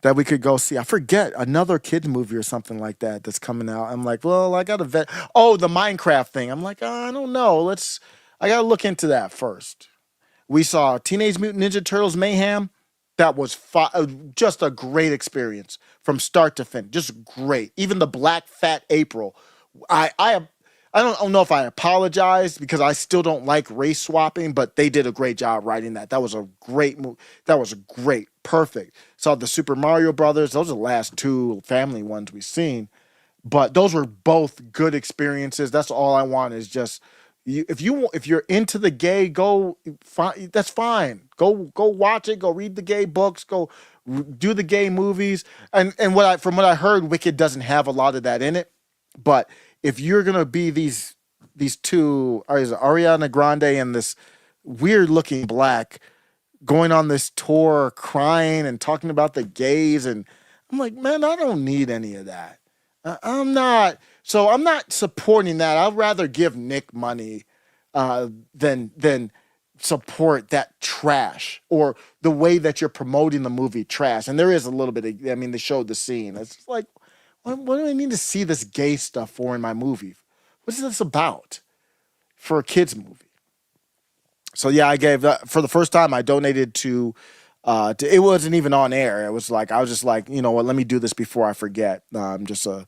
B: that we could go see. I forget, another kids movie or something like that that's coming out. I'm like, well, I got to vet. Oh, the Minecraft thing. I'm like, I don't know. I got to look into that first. We saw Teenage Mutant Ninja Turtles Mayhem. That was just a great experience from start to finish. Just great. Even the Black Fat April. I don't know if I apologized because I still don't like race swapping, but they did a great job writing that. That was a great movie. That was great. Perfect. Saw the Super Mario Brothers. Those are the last 2 family ones we've seen. But those were both good experiences. That's all I want is just, if you're into the gay, that's fine. Go watch it. Go read the gay books. Go do the gay movies. And from what I heard, Wicked doesn't have a lot of that in it. But if you're gonna be these 2, Ariana Grande and this weird looking black going on this tour, crying and talking about the gays, and I'm like, man, I don't need any of that. I'm not supporting that. I'd rather give Nick money than support that trash, or the way that you're promoting the movie trash. And there is a little bit of, they showed the scene. It's like, what do I need to see this gay stuff for in my movie? What is this about for a kid's movie? So yeah, I gave for the first time. I donated to it wasn't even on air. It was like I was just like, you know what? Let me do this before I forget. Just a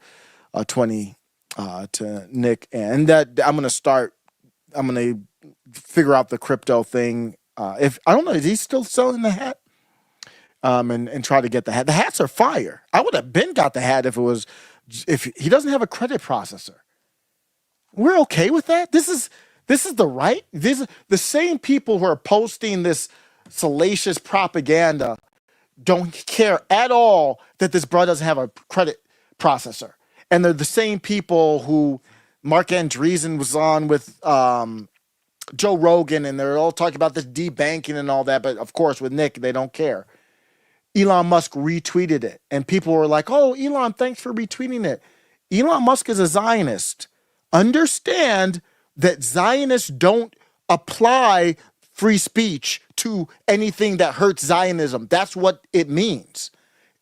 B: 20 to Nick, and that I'm gonna figure out the crypto thing. If I don't know, is he still selling the hat? and try to get the hat. The hats are fire. I would have got the hat if he doesn't have a credit processor. We're okay with that. This is the right. This is the same people who are posting this salacious propaganda don't care at all that this bro doesn't have a credit processor. And they're the same people who Mark Andreessen was on with Joe Rogan, and they're all talking about this debanking and all that. But of course, with Nick, they don't care. Elon Musk retweeted it, and people were like, "Oh, Elon, thanks for retweeting it." Elon Musk is a Zionist. Understand that Zionists don't apply free speech to anything that hurts Zionism. That's what it means.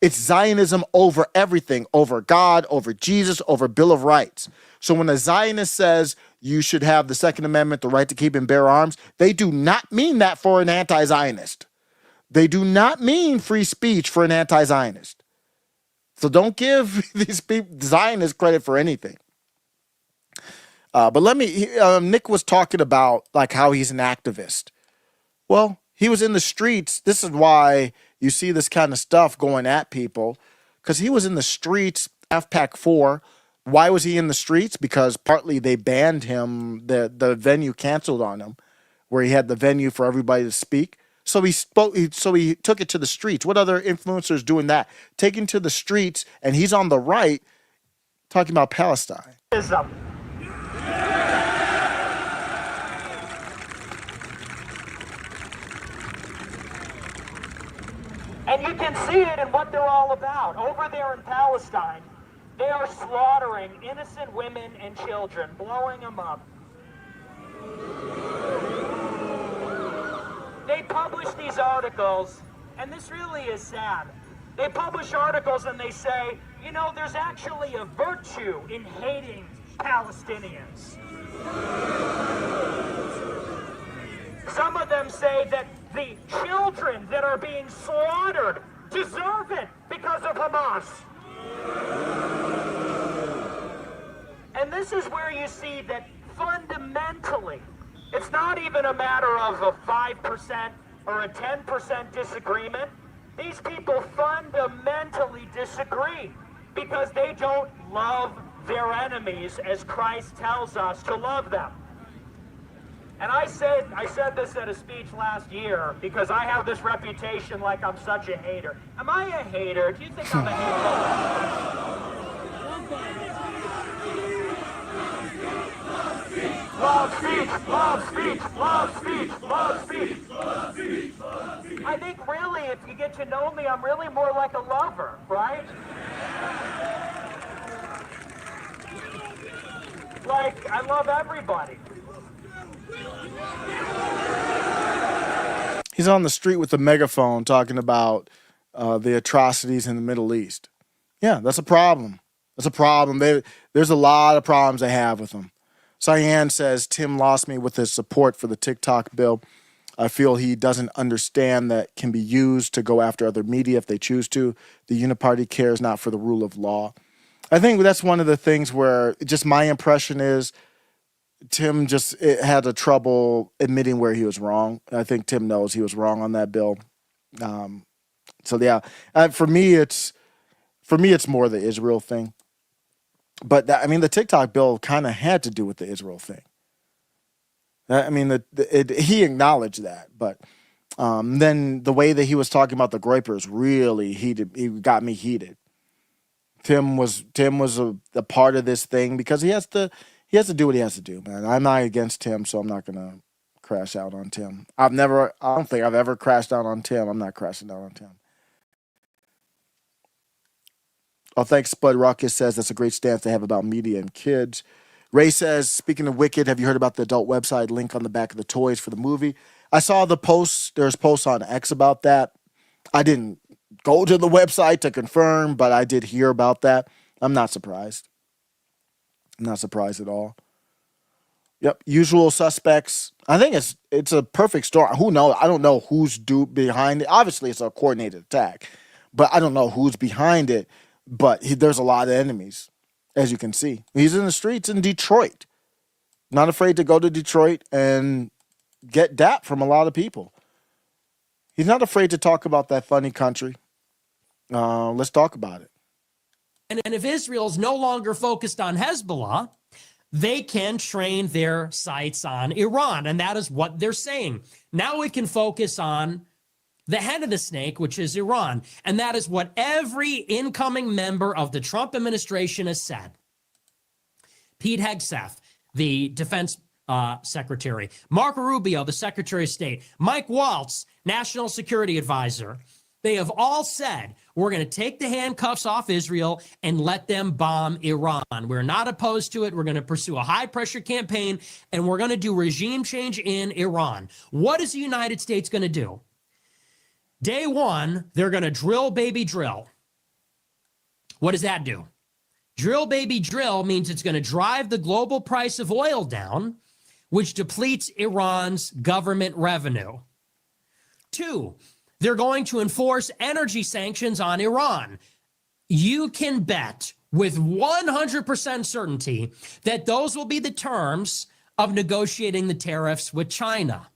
B: It's Zionism over everything, over God, over Jesus, over Bill of Rights. So when a Zionist says you should have the Second Amendment, the right to keep and bear arms, they do not mean that for an anti-Zionist. They do not mean free speech for an anti-Zionist. So don't give these people Zionists credit for anything. But Nick was talking about like how he's an activist. Well, he was in the streets. This is why you see this kind of stuff going at people, because he was in the streets, FPAC 4. Why was he in the streets? Because partly they banned him, the venue canceled on him, where he had the venue for everybody to speak. So he took it to the streets. What other influencers doing that? Taking to the streets, and he's on the right talking about Palestine.
F: And you can see it in what they're all about. Over there in Palestine, they are slaughtering innocent women and children, blowing them up. They publish these articles, and this really is sad. They publish articles and they say, you know, there's actually a virtue in hating Palestinians. Some of them say that the children that are being slaughtered deserve it because of Hamas. And this is where you see that fundamentally, it's not even a matter of a 5% or a 10% disagreement. These people fundamentally disagree because they don't love their enemies as Christ tells us to love them. And I said this at a speech last year because I have this reputation like I'm such a hater. Am I a hater? Do you think I'm a hater? Love speech, love speech, love speech, love speech, love speech, love speech. I think really, if you get to know me, I'm really more like a lover, right? Like, I love everybody.
B: He's on the street with a megaphone talking about the atrocities in the Middle East. Yeah, that's a problem. That's a problem. There's a lot of problems they have with him. Cyan says, Tim lost me with his support for the TikTok bill. I feel he doesn't understand that can be used to go after other media if they choose to. The Uniparty cares not for the rule of law. I think that's one of the things where just my impression is Tim just had a trouble admitting where he was wrong. I think Tim knows he was wrong on that bill. So yeah, for me it's more the Israel thing. But the TikTok bill kind of had to do with the Israel thing. He acknowledged that, but then the way that he was talking about the Groypers really heated. He got me heated. Tim was a part of this thing because he has to do what he has to do, man. I'm not against Tim, so I'm not gonna crash out on Tim. I don't think I've ever crashed out on Tim. I'm not crashing out on Tim. Oh, thanks, Spud Ruckus says that's a great stance to have about media and kids. Ray says, speaking of Wicked, have you heard about the adult website link on the back of the toys for the movie? I saw the posts. There's posts on X about that. I didn't go to the website to confirm, but I did hear about that. I'm not surprised. I'm not surprised at all. Yep, Usual Suspects. I think it's a perfect story. Who knows? I don't know who's behind it. Obviously, it's a coordinated attack, but I don't know who's behind it. But there's a lot of enemies, as you can see. He's in the streets in Detroit. Not afraid to go to Detroit and get dapped from a lot of people. He's not afraid to talk about that funny country. Let's talk about it.
E: And if Israel's no longer focused on Hezbollah, they can train their sights on Iran. And that is what they're saying. Now we can focus on the head of the snake, which is Iran. And that is what every incoming member of the Trump administration has said. Pete Hegseth, the defense secretary, Marco Rubio, the secretary of state, Mike Waltz, national security advisor. They have all said, we're going to take the handcuffs off Israel and let them bomb Iran. We're not opposed to it. We're going to pursue a high-pressure campaign, and we're going to do regime change in Iran. What is the United States going to do? Day one, they're going to drill, baby, drill. What does that do? Drill, baby, drill means it's going to drive the global price of oil down, which depletes Iran's government revenue. Two, they're going to enforce energy sanctions on Iran. You can bet with 100% certainty that those will be the terms of negotiating the tariffs with China.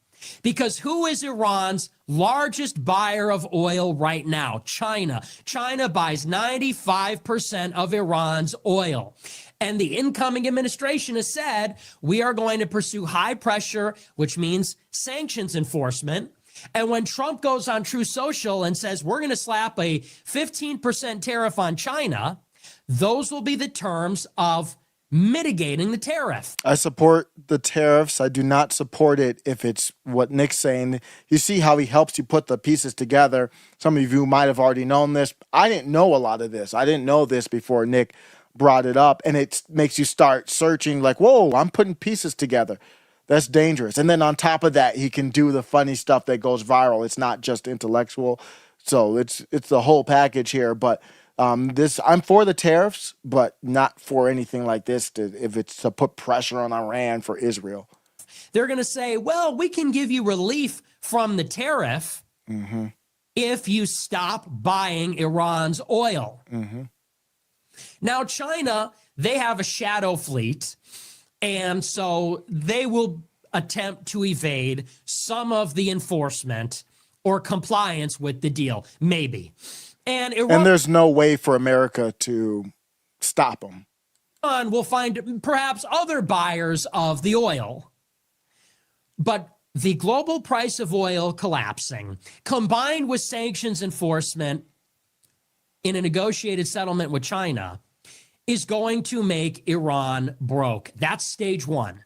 E: Because who is Iran's largest buyer of oil right now? China. China buys 95% of Iran's oil. And the incoming administration has said, we are going to pursue high pressure, which means sanctions enforcement. And when Trump goes on True Social and says, we're going to slap a 15% tariff on China, those will be the terms of mitigating the tariff.
B: I support the tariffs. I do not support it if it's what Nick's saying. You see how he helps you put the pieces together. Some of you might have already known this. I didn't know a lot of this. I didn't know this before Nick brought it up. And it makes you start searching like, whoa, I'm putting pieces together. That's dangerous. And then on top of that, he can do the funny stuff that goes viral. It's not just intellectual. So it's the whole package here. But I'm for the tariffs, but not for anything like this if it's to put pressure on Iran for Israel.
E: They're going to say, well, we can give you relief from the tariff if you stop buying Iran's oil. Now, China, they have a shadow fleet. And so they will attempt to evade some of the enforcement or compliance with the deal, maybe. And
B: there's no way for America to stop them.
E: Iran will find perhaps other buyers of the oil. But the global price of oil collapsing, combined with sanctions enforcement in a negotiated settlement with China, is going to make Iran broke. That's stage one.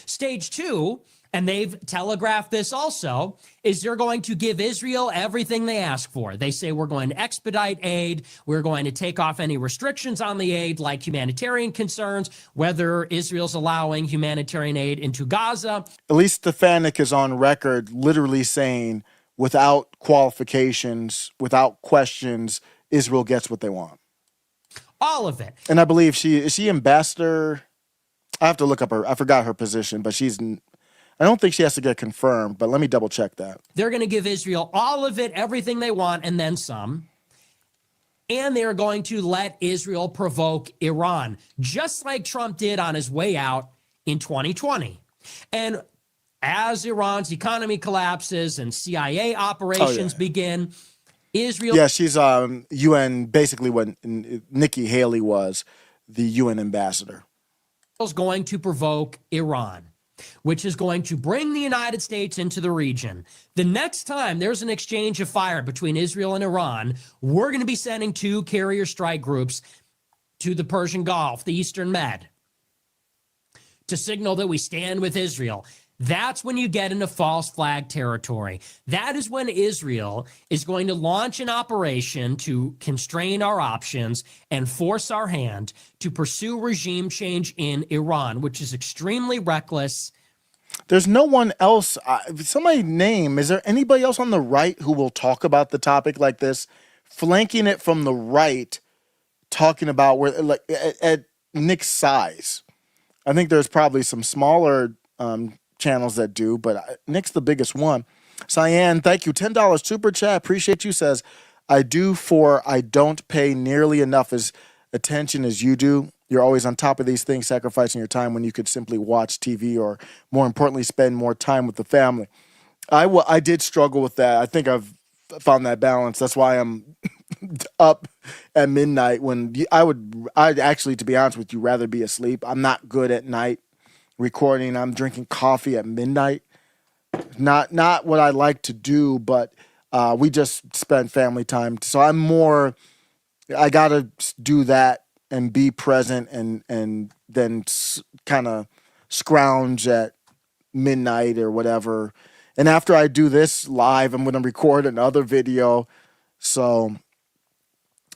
E: Stage two, and they've telegraphed this also, is they're going to give Israel everything they ask for. They say, we're going to expedite aid. We're going to take off any restrictions on the aid, like humanitarian concerns, whether Israel's allowing humanitarian aid into Gaza.
B: At least Stefanik is on record literally saying, without qualifications, without questions, Israel gets what they want.
E: All of it.
B: And I believe is she ambassador? I have to look up I forgot her position, but I don't think she has to get confirmed, but let me double check that.
E: They're going to give Israel all of it, everything they want, and then some. And they're going to let Israel provoke Iran, just like Trump did on his way out in 2020. And as Iran's economy collapses and CIA operations begin, Israel...
B: Yeah, she's UN, basically what Nikki Haley was, the UN ambassador.
E: ...is going to provoke Iran, which is going to bring the United States into the region. The next time there's an exchange of fire between Israel and Iran, we're going to be sending 2 carrier strike groups to the Persian Gulf, the Eastern Med, to signal that we stand with Israel. That's when you get into false flag territory. That is when Israel is going to launch an operation to constrain our options and force our hand to pursue regime change in Iran, which is extremely reckless.
B: There's no one else. Somebody name, is there anybody else on the right who will talk about the topic like this? Flanking it from the right, talking about where, like, at Nick's size. I think there's probably some smaller channels that do, but Nick's the biggest one. Cyan, thank you. $10 super chat. Appreciate you. Says, I don't pay nearly enough attention as you do. You're always on top of these things, sacrificing your time when you could simply watch TV or, more importantly, spend more time with the family. I did struggle with that. I think I've found that balance. That's why I'm up at midnight when I'd actually, to be honest with you, rather be asleep. I'm not good at night recording. I'm drinking coffee at midnight. Not what I like to do, but we just spend family time. So I gotta do that and be present and then kind of scrounge at midnight or whatever. And after I do this live, I'm going to record another video. So,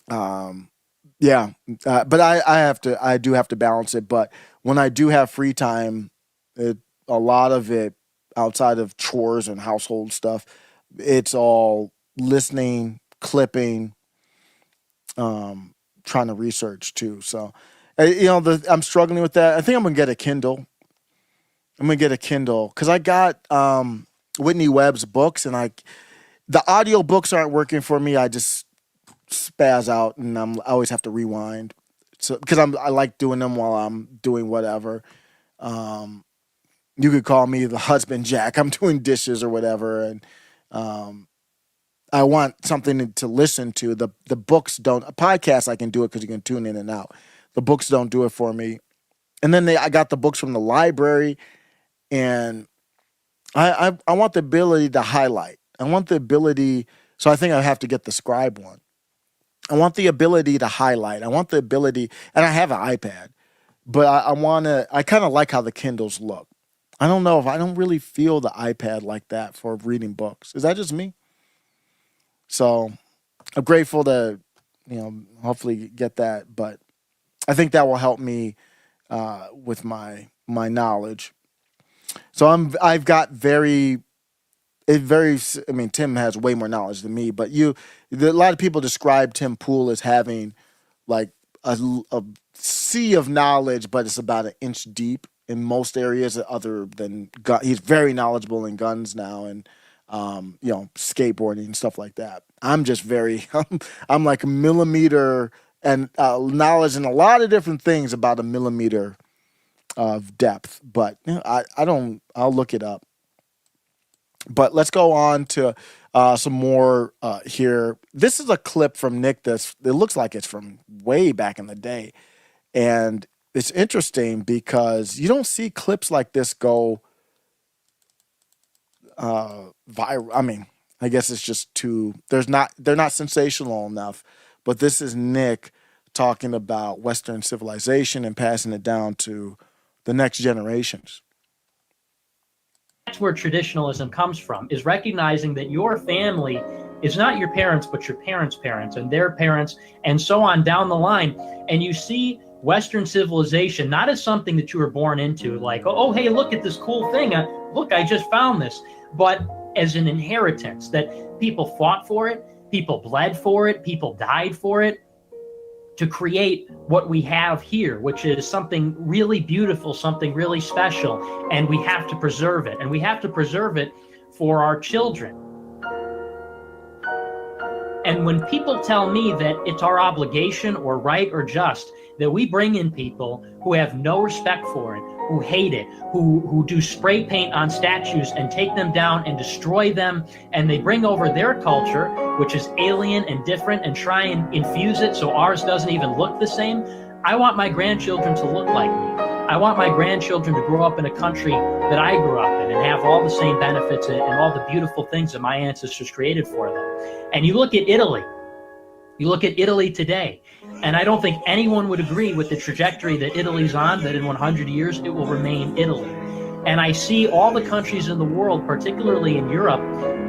B: yeah, but I do have to balance it. But when I do have free time, a lot of it outside of chores and household stuff, it's all listening, clipping, trying to research too. So, I'm struggling with that. I think I'm gonna get a Kindle. Because I got Whitney Webb's books, and the audio books aren't working for me. I just spaz out, and I always have to rewind. So because I like doing them while I'm doing whatever. You could call me the husband Jack. I'm doing dishes or whatever, and I want something to listen to. The books don't. A podcast I can do it because you can tune in and out. The books don't do it for me. And then I got the books from the library, and I want the ability to highlight. I want the ability. So I think I have to get the Scribe one. I want the ability to highlight. I want the ability, and I have an iPad, but I kind of like how the Kindles look. I don't know if I don't really feel the iPad like that for reading books. Is that just me? So I'm grateful to, hopefully get that, but I think that will help me with my knowledge. So I've got I mean, Tim has way more knowledge than me, but a lot of people describe Tim Pool as having like a sea of knowledge, but it's about an inch deep in most areas other than gun. He's very knowledgeable in guns now and, skateboarding and stuff like that. I'm just I'm like a millimeter and knowledge in a lot of different things about a millimeter of depth, but I'll look it up. But let's go on to some more here. This is a clip from Nick it looks like it's from way back in the day. And it's interesting because you don't see clips like this go viral. I mean, I guess it's just they're not sensational enough. But this is Nick talking about Western civilization and passing it down to the next generations.
A: That's where traditionalism comes from, is recognizing that your family is not your parents, but your parents' parents and their parents, and so on down the line. And you see Western civilization not as something that you were born into, like, oh, hey, look at this cool thing. Look, I just found this. But as an inheritance that people fought for it, people bled for it, people died for it, to create what we have here, which is something really beautiful, something really special, and we have to preserve it. And we have to preserve it for our children. And when people tell me that it's our obligation or right or just that we bring in people who have no respect for it, who hate it, who do spray paint on statues and take them down and destroy them, and they bring over their culture, which is alien and different, and try and infuse it so ours doesn't even look the same, I want my grandchildren to look like me. I want my grandchildren to grow up in a country that I grew up in and have all the same benefits and all the beautiful things that my ancestors created for them. And you look at Italy. You look at Italy today, and I don't think anyone would agree with the trajectory that Italy's on, that in 100 years it will remain Italy. And I see all the countries in the world, particularly in Europe,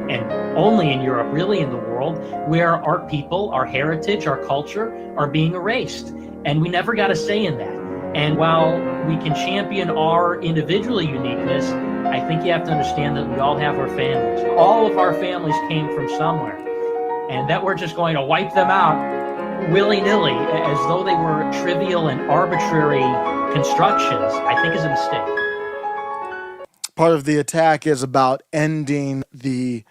A: and only in Europe, really in the world, where our people, our heritage, our culture are being erased. And we never got a say in that. And while we can champion our individual uniqueness, I think you have to understand that we all have our families. All of our families came from somewhere. And that we're just going to wipe them out willy-nilly as though they were trivial and arbitrary constructions, I think is a mistake.
B: Part of the attack is about ending the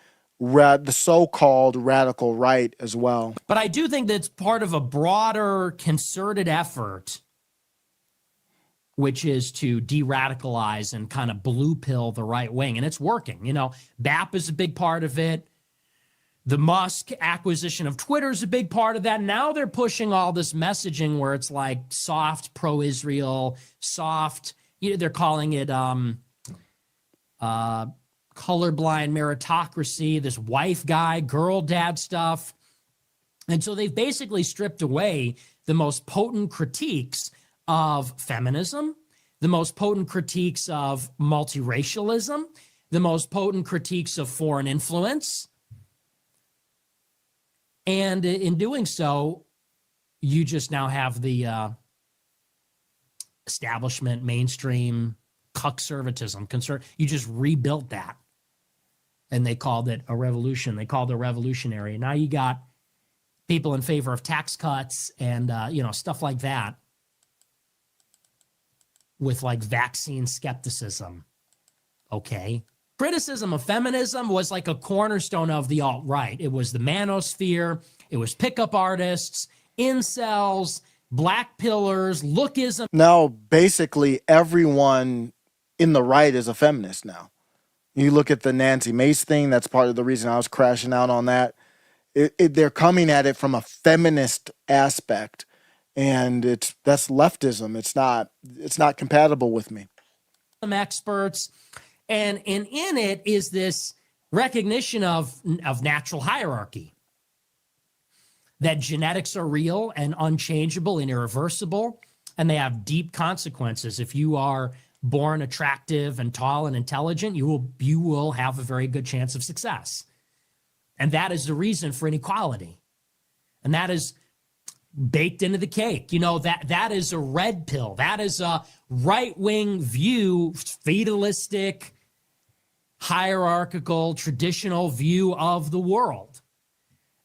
B: so-called radical right as well.
E: But I do think that's part of a broader concerted effort which is to de-radicalize and kind of blue pill the right wing. And it's working. You know, BAP is a big part of it. The Musk acquisition of Twitter is a big part of that. Now they're pushing all this messaging where it's like soft pro-Israel, soft, you know, they're calling it colorblind meritocracy, this wife guy, girl dad stuff. And so they've basically stripped away the most potent critiques of feminism, the most potent critiques of multiracialism, the most potent critiques of foreign influence. And in doing so, you just now have the establishment, mainstream, conservatism. You just rebuilt that. And they called it a revolution. They called it revolutionary. Now you got people in favor of tax cuts and, you know, stuff like that with like vaccine skepticism. Okay. Criticism of feminism was like a cornerstone of the alt-right. It was the manosphere. It was pickup artists, incels, black pillars, lookism.
B: Now, basically, everyone in the right is a feminist now. You look at the Nancy Mace thing, that's part of the reason I was crashing out on that. They're coming at it from a feminist aspect, and that's leftism. It's not compatible with me.
E: Some experts, and in it is this recognition of natural hierarchy, that genetics are real and unchangeable and irreversible, and they have deep consequences. If you are born attractive and tall and intelligent, you will have a very good chance of success. And that is the reason for inequality. And that is baked into the cake. You know, that is a red pill. That is a right-wing view, fatalistic, hierarchical, traditional view of the world.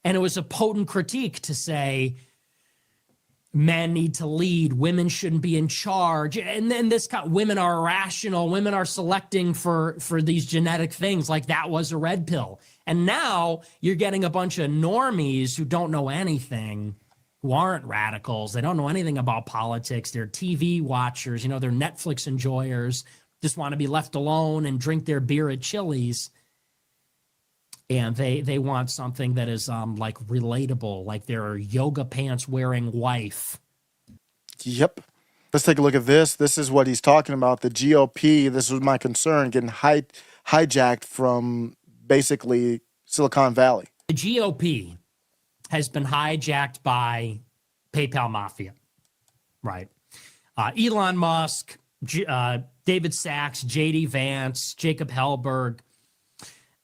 E: And it was a potent critique to say men need to lead, women shouldn't be in charge. And then women are irrational, women are selecting for these genetic things. Like that was a red pill. And now you're getting a bunch of normies who don't know anything, who aren't radicals. They don't know anything about politics. They're TV watchers, you know, they're Netflix enjoyers, just want to be left alone and drink their beer at Chili's. And they want something that is like relatable, like their yoga pants wearing wife.
B: Yep. Let's take a look at this. This is what he's talking about. The GOP, this was my concern, getting hijacked from basically Silicon Valley.
E: The GOP has been hijacked by PayPal Mafia, right? Elon Musk, David Sachs, J.D. Vance, Jacob Hellberg.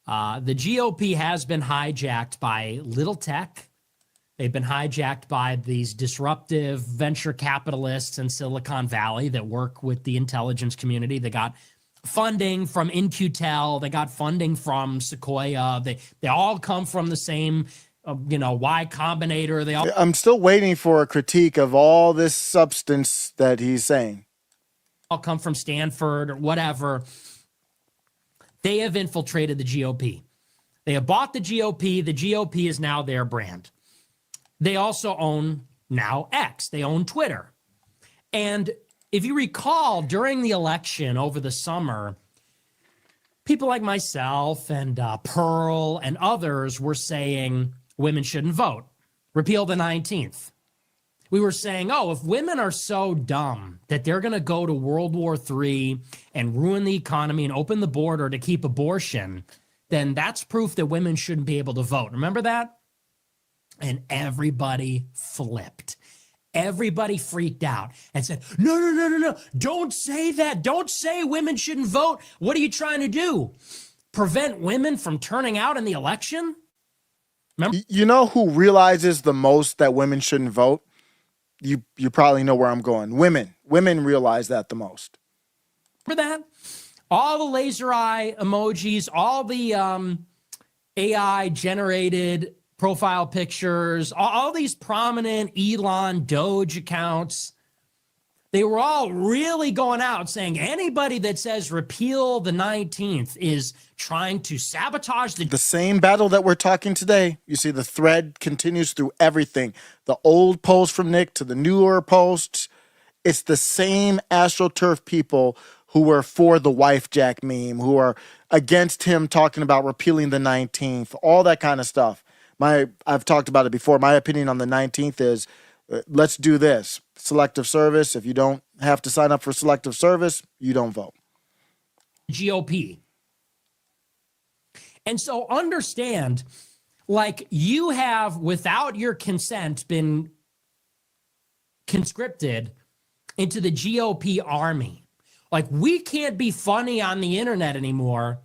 E: The GOP has been hijacked by little tech. They've been hijacked by these disruptive venture capitalists in Silicon Valley that work with the intelligence community. They got funding from In-Q-Tel. They got funding from Sequoia. They all come from the same, Y Combinator.
B: I'm still waiting for a critique of all this substance that he's saying.
E: All come from Stanford or whatever. They have infiltrated the GOP. They have bought the GOP. The GOP is now their brand. They also own now X. They own Twitter. And if you recall, during the election over the summer, people like myself and Pearl and others were saying women shouldn't vote. Repeal the 19th. We were saying, if women are so dumb that they're going to go to World War III and ruin the economy and open the border to keep abortion, then that's proof that women shouldn't be able to vote. Remember that? And everybody flipped. Everybody freaked out and said, no. Don't say that. Don't say women shouldn't vote. What are you trying to do? Prevent women from turning out in the election? Remember?
B: You know who realizes the most that women shouldn't vote? You probably know where I'm going. Women realize that the most.
E: Remember that? All the laser eye emojis, all the AI generated profile pictures, all these prominent Elon Doge accounts, they were all really going out saying anybody that says repeal the 19th is trying to sabotage the
B: same battle that we're talking today. You see the thread continues through everything. The old post from Nick to the newer posts. it's the same AstroTurf people who were for the wife jack meme, who are against him talking about repealing the 19th, all that kind of stuff. I've talked about it before. My opinion on the 19th is let's do this. Selective service. If you don't have to sign up for selective service, you don't vote.
E: GOP. And so understand, like, you have, without your consent, been conscripted into the GOP army. Like, we can't be funny on the internet anymore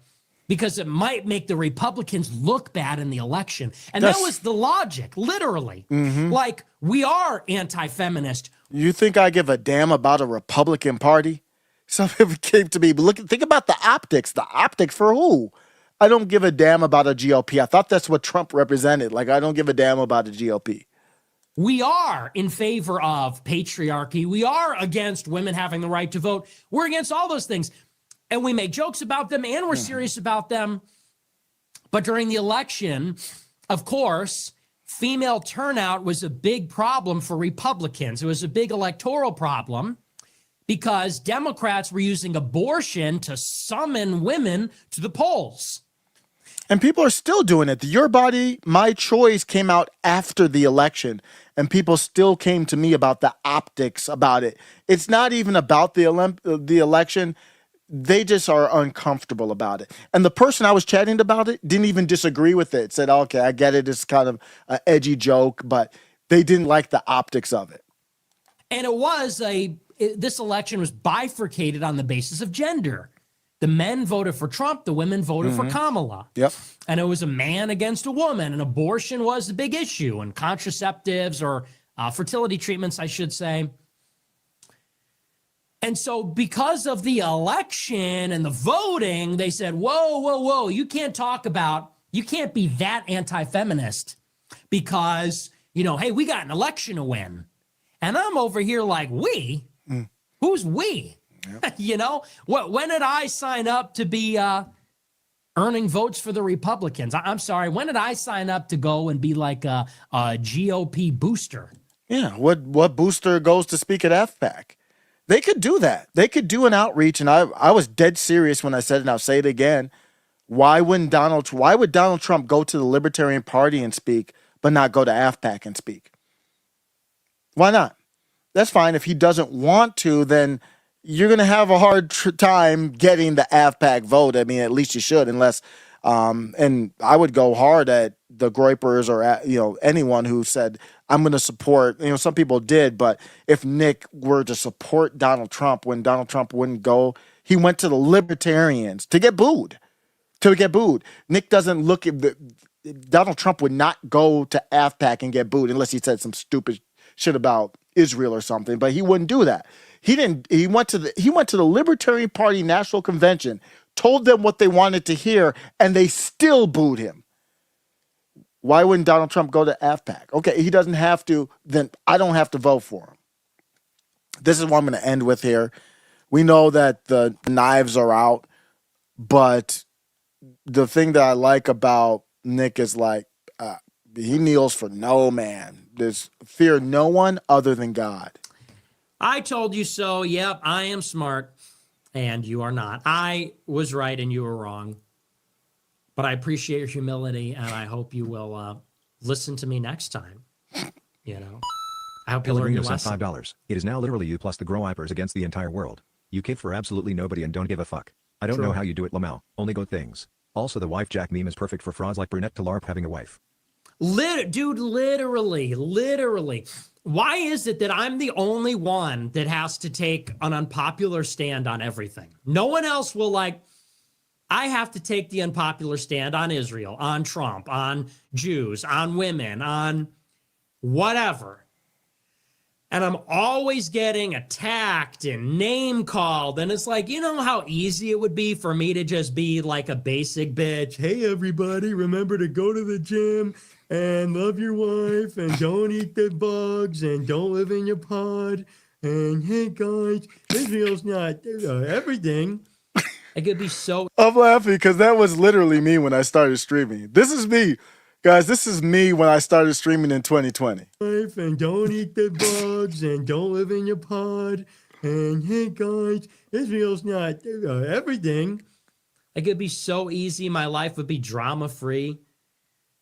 E: because it might make the Republicans look bad in the election. And that was the logic, literally. Like, we are anti-feminist.
B: You think I give a damn about a Republican Party? Some people came to me, think about the optics. The optics for who? I don't give a damn about a GOP. I thought that's what Trump represented. Like, I don't give a damn about a GOP.
E: We are in favor of patriarchy. We are against women having the right to vote. We're against all those things. And we make jokes about them and we're serious about them. But during the election, of course, female turnout was a big problem for Republicans. It was a big electoral problem because Democrats were using abortion to summon women to the polls.
B: And people are still doing it. The Your Body, My Choice came out after the election, and people still came to me about the optics about it. It's not even about the election. They just are uncomfortable about it. And the person I was chatting about it didn't even disagree with it. Said, okay, I get it. It's kind of an edgy joke, but they didn't like the optics of it.
E: And this election was bifurcated on the basis of gender. The men voted for Trump, the women voted for Kamala.
B: Yep.
E: And it was a man against a woman, and abortion was the big issue, and contraceptives or fertility treatments, I should say. And so because of the election and the voting, they said, whoa, you can't be that anti-feminist because, hey, we got an election to win. And I'm over here like, we? Who's we? Yep. When did I sign up to be earning votes for the Republicans? I'm sorry. When did I sign up to go and be like a GOP booster?
B: Yeah. What booster goes to speak at FPAC? They could do that. They could do an outreach. And I was dead serious when I said it, and I'll say it again. Why would Donald Trump go to the Libertarian Party and speak, but not go to AFPAC and speak? Why not? That's fine. If he doesn't want to, then you're going to have a hard time getting the AFPAC vote. I mean, at least you should, unless, and I would go hard at the Groypers or, anyone who said, I'm going to support, some people did, but if Nick were to support Donald Trump when Donald Trump wouldn't go, he went to the Libertarians to get booed. Nick doesn't look at Donald Trump would not go to AFPAC and get booed unless he said some stupid shit about Israel or something, but he wouldn't do that. He went to the Libertarian Party National Convention, told them what they wanted to hear, and they still booed him. Why wouldn't Donald Trump go to AFPAC? Okay, he doesn't have to, then I don't have to vote for him. This is what I'm going to end with here. We know that the knives are out, but the thing that I like about Nick is he kneels for no man. There's fear no one other than God.
E: I told you so. Yep, I am smart, and you are not. I was right, and you were wrong. But I appreciate your humility, and I hope you will listen to me next time. I hope you learn your lesson.
G: $5. It is now literally you plus the Groypers against the entire world. You cape for absolutely nobody and don't give a fuck. I don't know how you do it, Lamau. Only good things. Also, the wife jack meme is perfect for frauds like Brunette to LARP having a wife.
E: Dude, literally. Why is it that I'm the only one that has to take an unpopular stand on everything? No one else will I have to take the unpopular stand on Israel, on Trump, on Jews, on women, on whatever. And I'm always getting attacked and name called. And it's like, how easy it would be for me to just be like a basic bitch. Hey, everybody, remember to go to the gym and love your wife and don't eat the bugs and don't live in your pod. And hey, guys, Israel's not everything. It could be so.
B: I'm laughing because that was literally me when I started streaming. This is me. Guys, this is me when I started streaming in 2020.
E: Life and don't eat the bugs and don't live in your pod. And hey guys, Israel's not everything. Like it'd be so easy. My life would be drama free.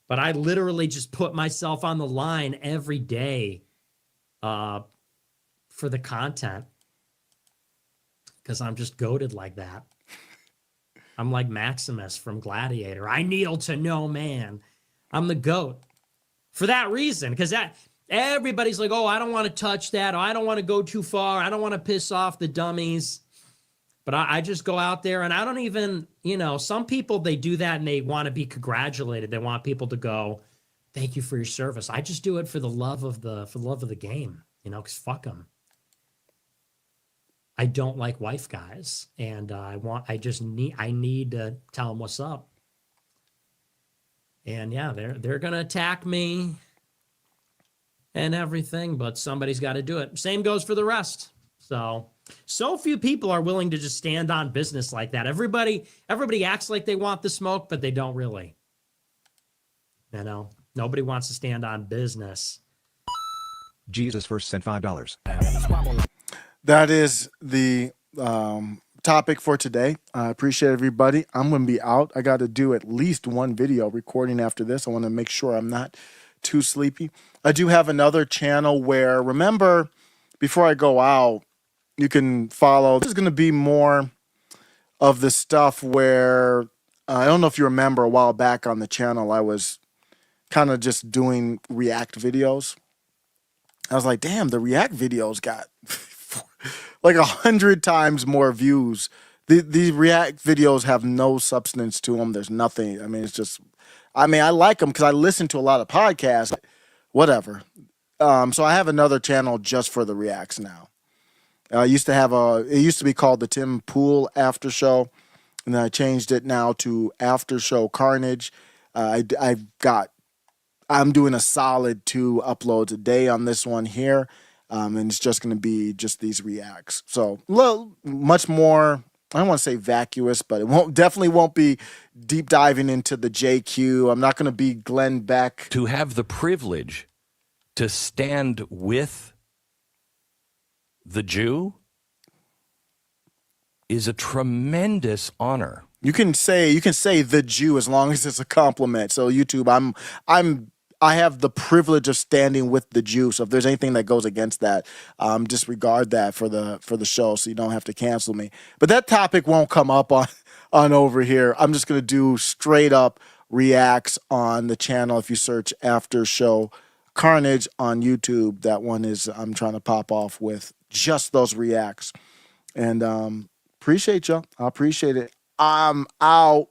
E: But I literally just put myself on the line every day for the content. Because I'm just goated like that. I'm like Maximus from Gladiator. I kneel to no man. I'm the GOAT. For that reason, because that everybody's like, oh, I don't want to touch that. Or I don't want to go too far. I don't want to piss off the dummies. But I just go out there and I don't even, some people, they do that and they want to be congratulated. They want people to go, thank you for your service. I just do it for the love of the game, because fuck them. I don't like wife guys, and I need to tell them what's up. And yeah, they're gonna attack me and everything, but somebody's got to do it. Same goes for the rest. So few people are willing to just stand on business like that. Everybody acts like they want the smoke, but they don't really. Nobody wants to stand on business.
G: Jesus first sent $5.
B: That is the topic for today. I appreciate everybody. I'm going to be out. I got to do at least one video recording after this. I want to make sure I'm not too sleepy. I do have another channel where, remember, before I go out, you can follow. This is going to be more of the stuff where, I don't know if you remember a while back on the channel, I was kind of just doing react videos. I was like, damn, the react videos got like 100 times more views. These react videos have no substance to them. There's nothing. I mean, it's just, I like them because I listen to a lot of podcasts, whatever. So I have another channel just for the reacts now. It used to be called the Tim Pool After Show, and then I changed it now to After Show Carnage. I'm doing a solid 2 uploads a day on this one here. And it's just going to be just these reacts. So much more, I don't want to say vacuous, but it definitely won't be deep diving into the JQ. I'm not going to be Glenn Beck.
D: To have the privilege to stand with the Jew is a tremendous honor.
B: You can say the Jew as long as it's a compliment. So YouTube, I have the privilege of standing with the Jew. So if there's anything that goes against that, disregard that for the show, so you don't have to cancel me. But that topic won't come up on over here. I'm just gonna do straight up reacts on the channel. If you search After Show Carnage on YouTube, that one is I'm trying to pop off with just those reacts. And appreciate y'all. I appreciate it. I'm out.